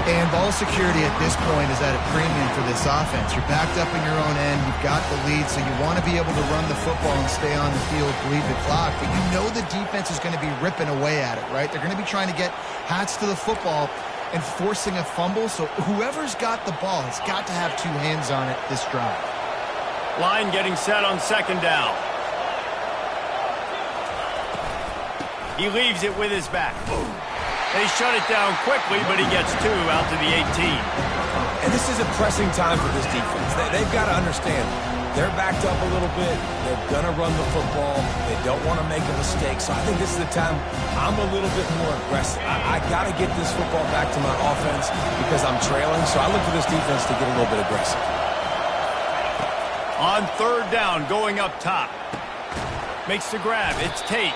And ball security at this point is at a premium for this offense. You're backed up in your own end. You've got the lead, so you want to be able to run the football and stay on the field, bleed the clock. But you know the defense is going to be ripping away at it, right? They're going to be trying to get hats to the football and forcing a fumble. So whoever's got the ball has got to have 2 hands on it this drive. Line getting set on 2nd down. He leaves it with his back. They shut it down quickly, but he gets 2 out to the 18. And this is a pressing time for this defense. They've got to understand, they're backed up a little bit. They're going to run the football. They don't want to make a mistake. So I think this is the time I'm a little bit more aggressive. I got to get this football back to my offense because I'm trailing. So I look for this defense to get a little bit aggressive. On 3rd down, going up top. Makes the grab. It's Tate.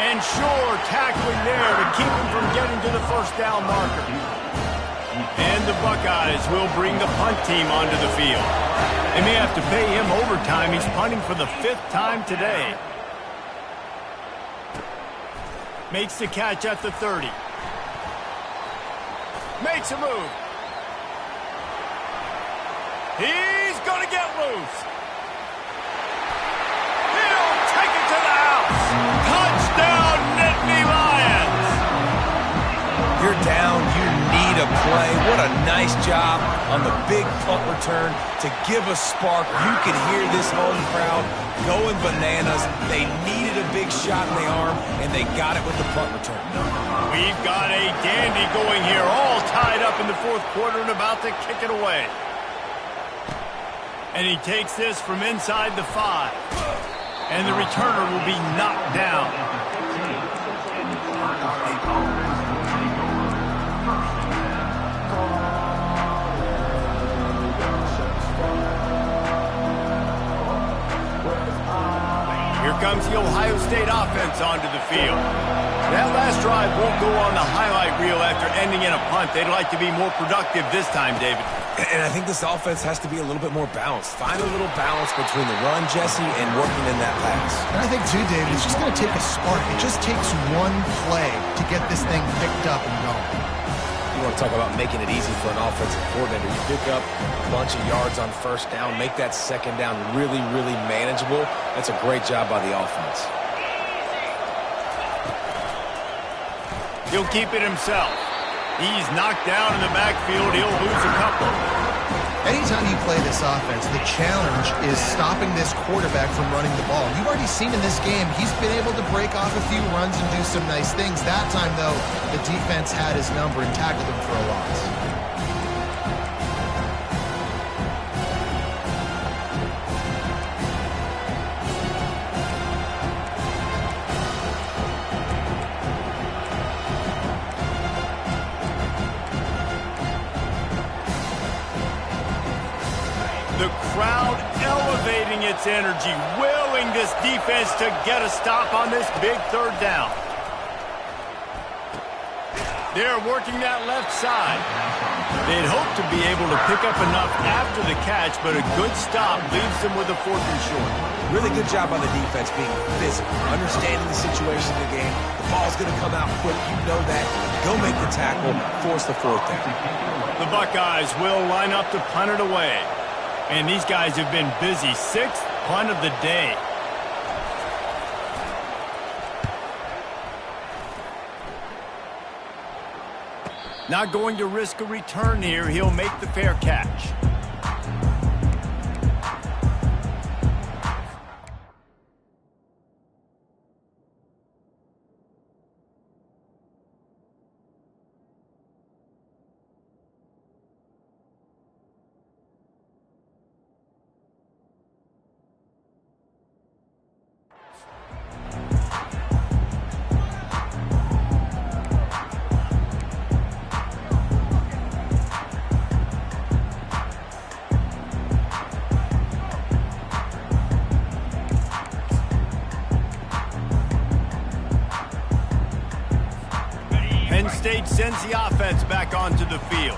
And sure, tackling there to keep him from getting to the 1st down marker. And the Buckeyes will bring the punt team onto the field. They may have to pay him overtime. He's punting for the 5th time today. Makes the catch at the 30. Makes a move. He's going to get loose. He'll take it to the house. Touchdown, Nittany Lions. You're down. You need a play. What a nice job on the big punt return to give a spark. You can hear this home crowd going bananas. They needed a big shot in the arm, and they got it with the punt return. We've got a dandy going here, all tied up in the 4th quarter and about to kick it away. And he takes this from inside the 5. And the returner will be knocked down. Here comes the Ohio State offense onto the field. That last drive won't go on the highlight reel after ending in a punt. They'd like to be more productive this time, David. And I think this offense has to be a little bit more balanced. Find a little balance between the run, Jesse, and working in that pass. And I think, too, David, it's just going to take a spark. It just takes one play to get this thing picked up and going. You want to talk about making it easy for an offensive coordinator. You pick up a bunch of yards on 1st down, make that 2nd down really, really manageable. That's a great job by the offense. He'll keep it himself. He's knocked down in the backfield. He'll lose a couple. Anytime you play this offense, the challenge is stopping this quarterback from running the ball. You've already seen in this game, he's been able to break off a few runs and do some nice things. That time, though, the defense had his number and tackled him for a loss. The crowd elevating its energy, willing this defense to get a stop on this big 3rd down. They're working that left side. They'd hope to be able to pick up enough after the catch, but a good stop leaves them with a 4th and short. Really good job by the defense being physical, understanding the situation of the game. The ball's going to come out quick. You know that. Go make the tackle, force the 4th down. The Buckeyes will line up to punt it away. And these guys have been busy. 6th punt of the day. Not going to risk a return here. He'll make the fair catch. Penn State sends the offense back onto the field.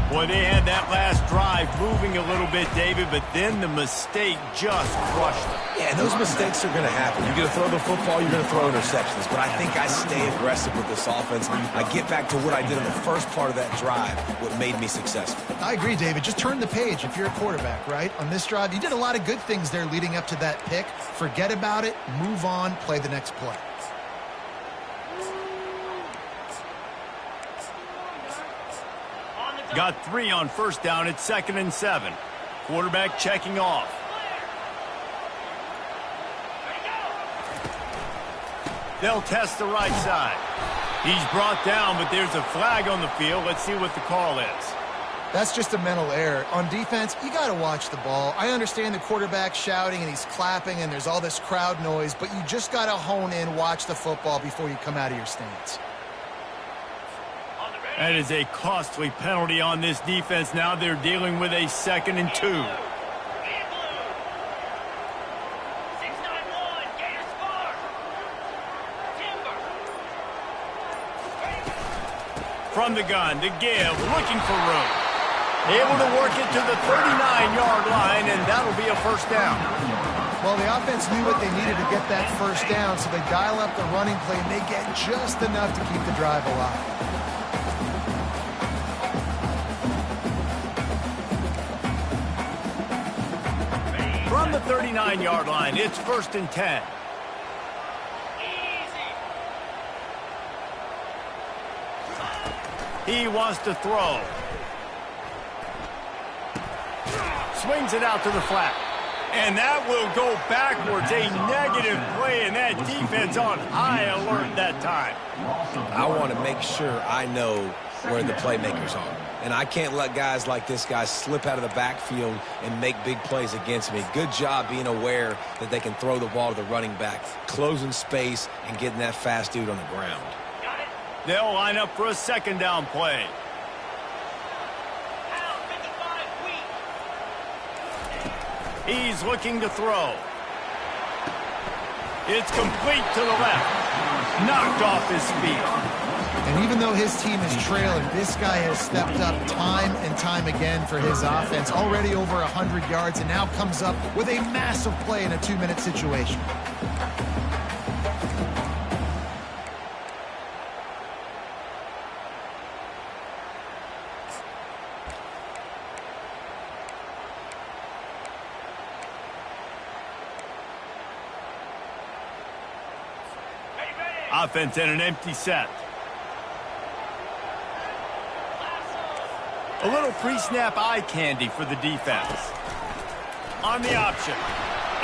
Boy, they had that last drive moving a little bit, David, but then the mistake just crushed them. Yeah, those mistakes are going to happen. You're going to throw the football, you're going to throw interceptions. But I think I stay aggressive with this offense. I get back to what I did in the first part of that drive, what made me successful. I agree, David. Just turn the page if you're a quarterback, right? On this drive, you did a lot of good things there leading up to that pick. Forget about it, move on, play the next play. Got 3 on 1st down. It's 2nd and 7. Quarterback checking off. They'll test the right side. He's brought down, but there's a flag on the field. Let's see what the call is. That's just a mental error. On defense, you got to watch the ball. I understand the quarterback shouting and he's clapping and there's all this crowd noise, but you just got to hone in, watch the football before you come out of your stance. That is a costly penalty on this defense. Now they're dealing with a 2nd and 2. From the gun, to give, looking for room. Able to work it to the 39-yard line, and that'll be a first down. Well, the offense knew what they needed to get that first down, so they dial up the running play, and they get just enough to keep the drive alive. From the 39-yard line, it's 1st and 10. He wants to throw. Swings it out to the flat. And that will go backwards. A negative play, and that defense on high alert that time. I want to make sure I know where the playmakers are. And I can't let guys like this guy slip out of the backfield and make big plays against me. Good job being aware that they can throw the ball to the running back, closing space, and getting that fast dude on the ground. They'll line up for a 2nd down play. He's looking to throw. It's complete to the left. Knocked off his feet. And even though his team is trailing, this guy has stepped up time and time again for his offense. Already over 100 yards and now comes up with a massive play in a 2-minute situation. Offense in an empty set. A little pre-snap eye candy for the defense. On the option.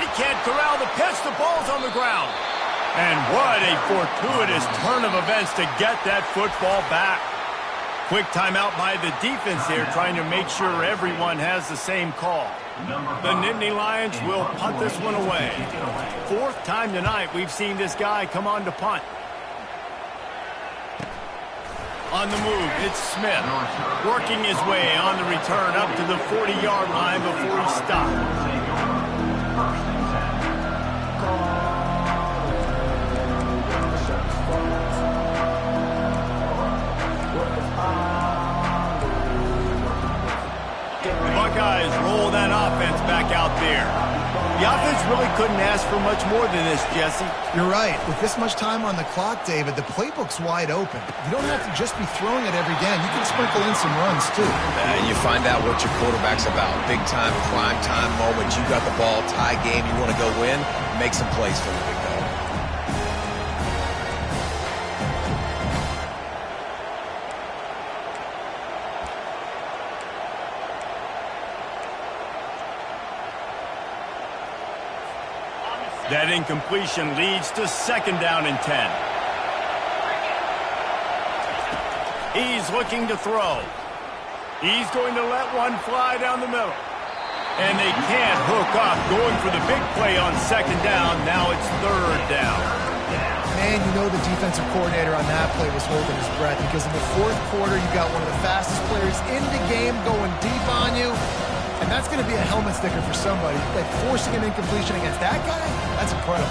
He can't corral the pitch. The ball's on the ground. And what a fortuitous turn of events to get that football back. Quick timeout by the defense there, trying to make sure everyone has the same call. The Nittany Lions will punt this one away. 4th time tonight we've seen this guy come on to punt. On the move, it's Smith. Working his way on the return up to the 40-yard line before he stops. The Buckeyes roll that offense back out there. The offense really couldn't ask for much more than this, Jesse. You're right. With this much time on the clock, David, the playbook's wide open. You don't have to just be throwing it every down. You can sprinkle in some runs, too. And you find out what your quarterback's about. Big time, prime time moment. You got the ball, tie game, you want to go win, make some plays for the big dog. That incompletion leads to 2nd down and 10. He's looking to throw. He's going to let one fly down the middle. And they can't hook up, going for the big play on 2nd down. Now it's 3rd down. Man, you know the defensive coordinator on that play was holding his breath, because in the 4th quarter, you got one of the fastest players in the game going deep on you. And that's going to be a helmet sticker for somebody. Like forcing an incompletion against that guy, that's incredible.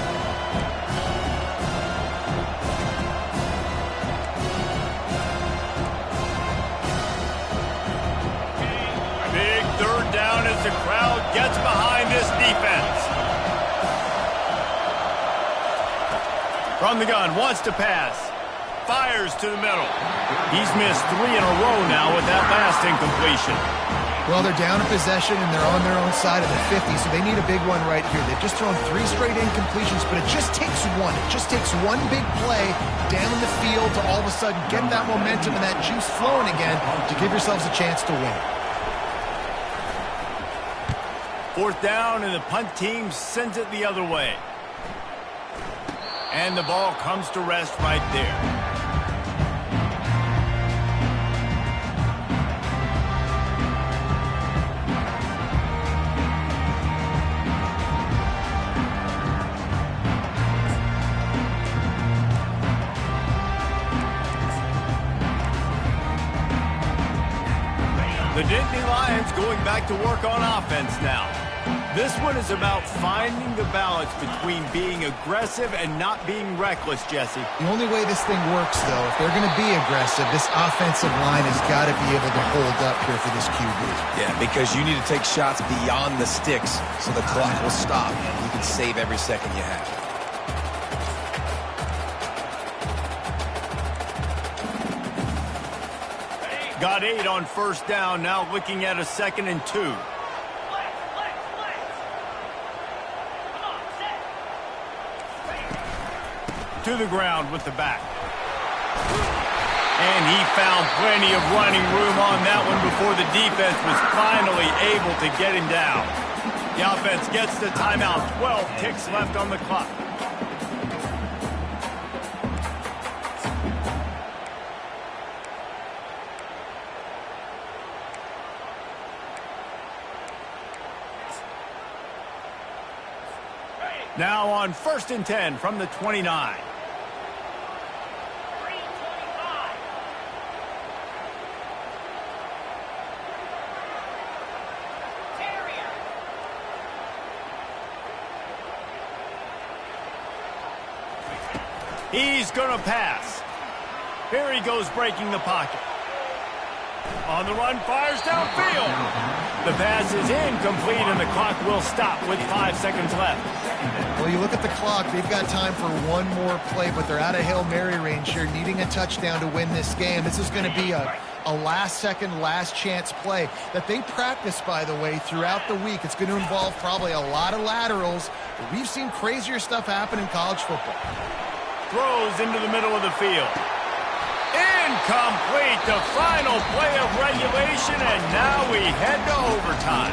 Big 3rd down as the crowd gets behind this defense. From the gun, wants to pass. Fires to the middle. He's missed 3 in a row now with that last incompletion. Well, they're down a possession, and they're on their own side of the 50, so they need a big one right here. They've just thrown 3 straight incompletions, but it just takes one. It just takes one big play down the field to all of a sudden get that momentum and that juice flowing again to give yourselves a chance to win. 4th down, and the punt team sends it the other way. And the ball comes to rest right there. The Nittany Lions going back to work on offense now. This one is about finding the balance between being aggressive and not being reckless, Jesse. The only way this thing works, though, if they're going to be aggressive, this offensive line has got to be able to hold up here for this QB. Yeah, because you need to take shots beyond the sticks so the clock will stop. You can save every second you have. Got 8 on first down, now looking at a 2nd and 2. To the ground with the back. And he found plenty of running room on that one before the defense was finally able to get him down. The offense gets the timeout, 12 ticks left on the clock. Now on 1st and 10 from the 29. He's going to pass. Here he goes breaking the pocket. On the run, fires downfield. The pass is incomplete, and the clock will stop with 5 seconds left. Well, you look at the clock, they've got time for one more play, but they're out of Hail Mary range here, needing a touchdown to win this game. This is going to be a last-second, last-chance play that they practice, by the way, throughout the week. It's going to involve probably a lot of laterals, but we've seen crazier stuff happen in college football. Throws into the middle of the field. Incomplete, the final play of regulation, and now we head to overtime.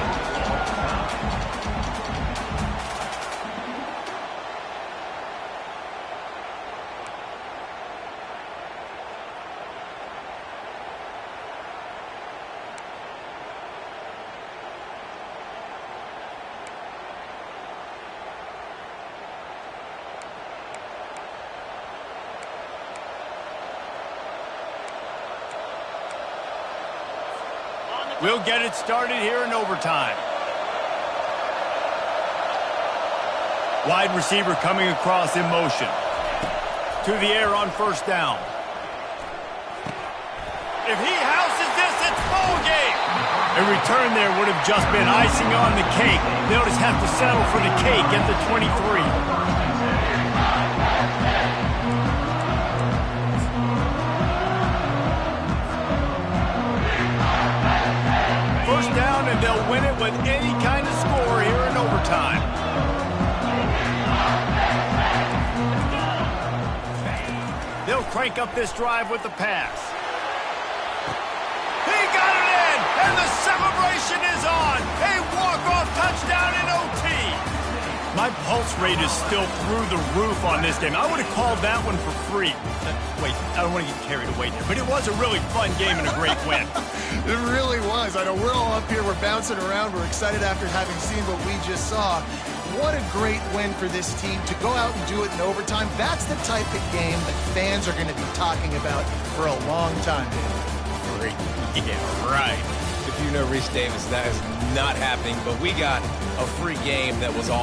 We'll get it started here in overtime. Wide receiver coming across in motion. To the air on first down. If he houses this, it's ball game. A return there would have just been icing on the cake. They'll just have to settle for the cake at the 23. First down, and they'll win it with any kind of score here in overtime. They'll crank up this drive with the pass. He got it in, and the celebration is on. A walk-off touchdown in OT. My pulse rate is still through the roof on this game. I would have called that one for free. Wait, I don't want to get carried away there, but it was a really fun game and a great win. It really was. I know we're all up here, we're bouncing around, we're excited after having seen what we just saw. What a great win for this team to go out and do it in overtime. That's the type of game that fans are going to be talking about for a long time. Great. Yeah, right. If you know Reese Davis, that is not happening, but we got a free game that was all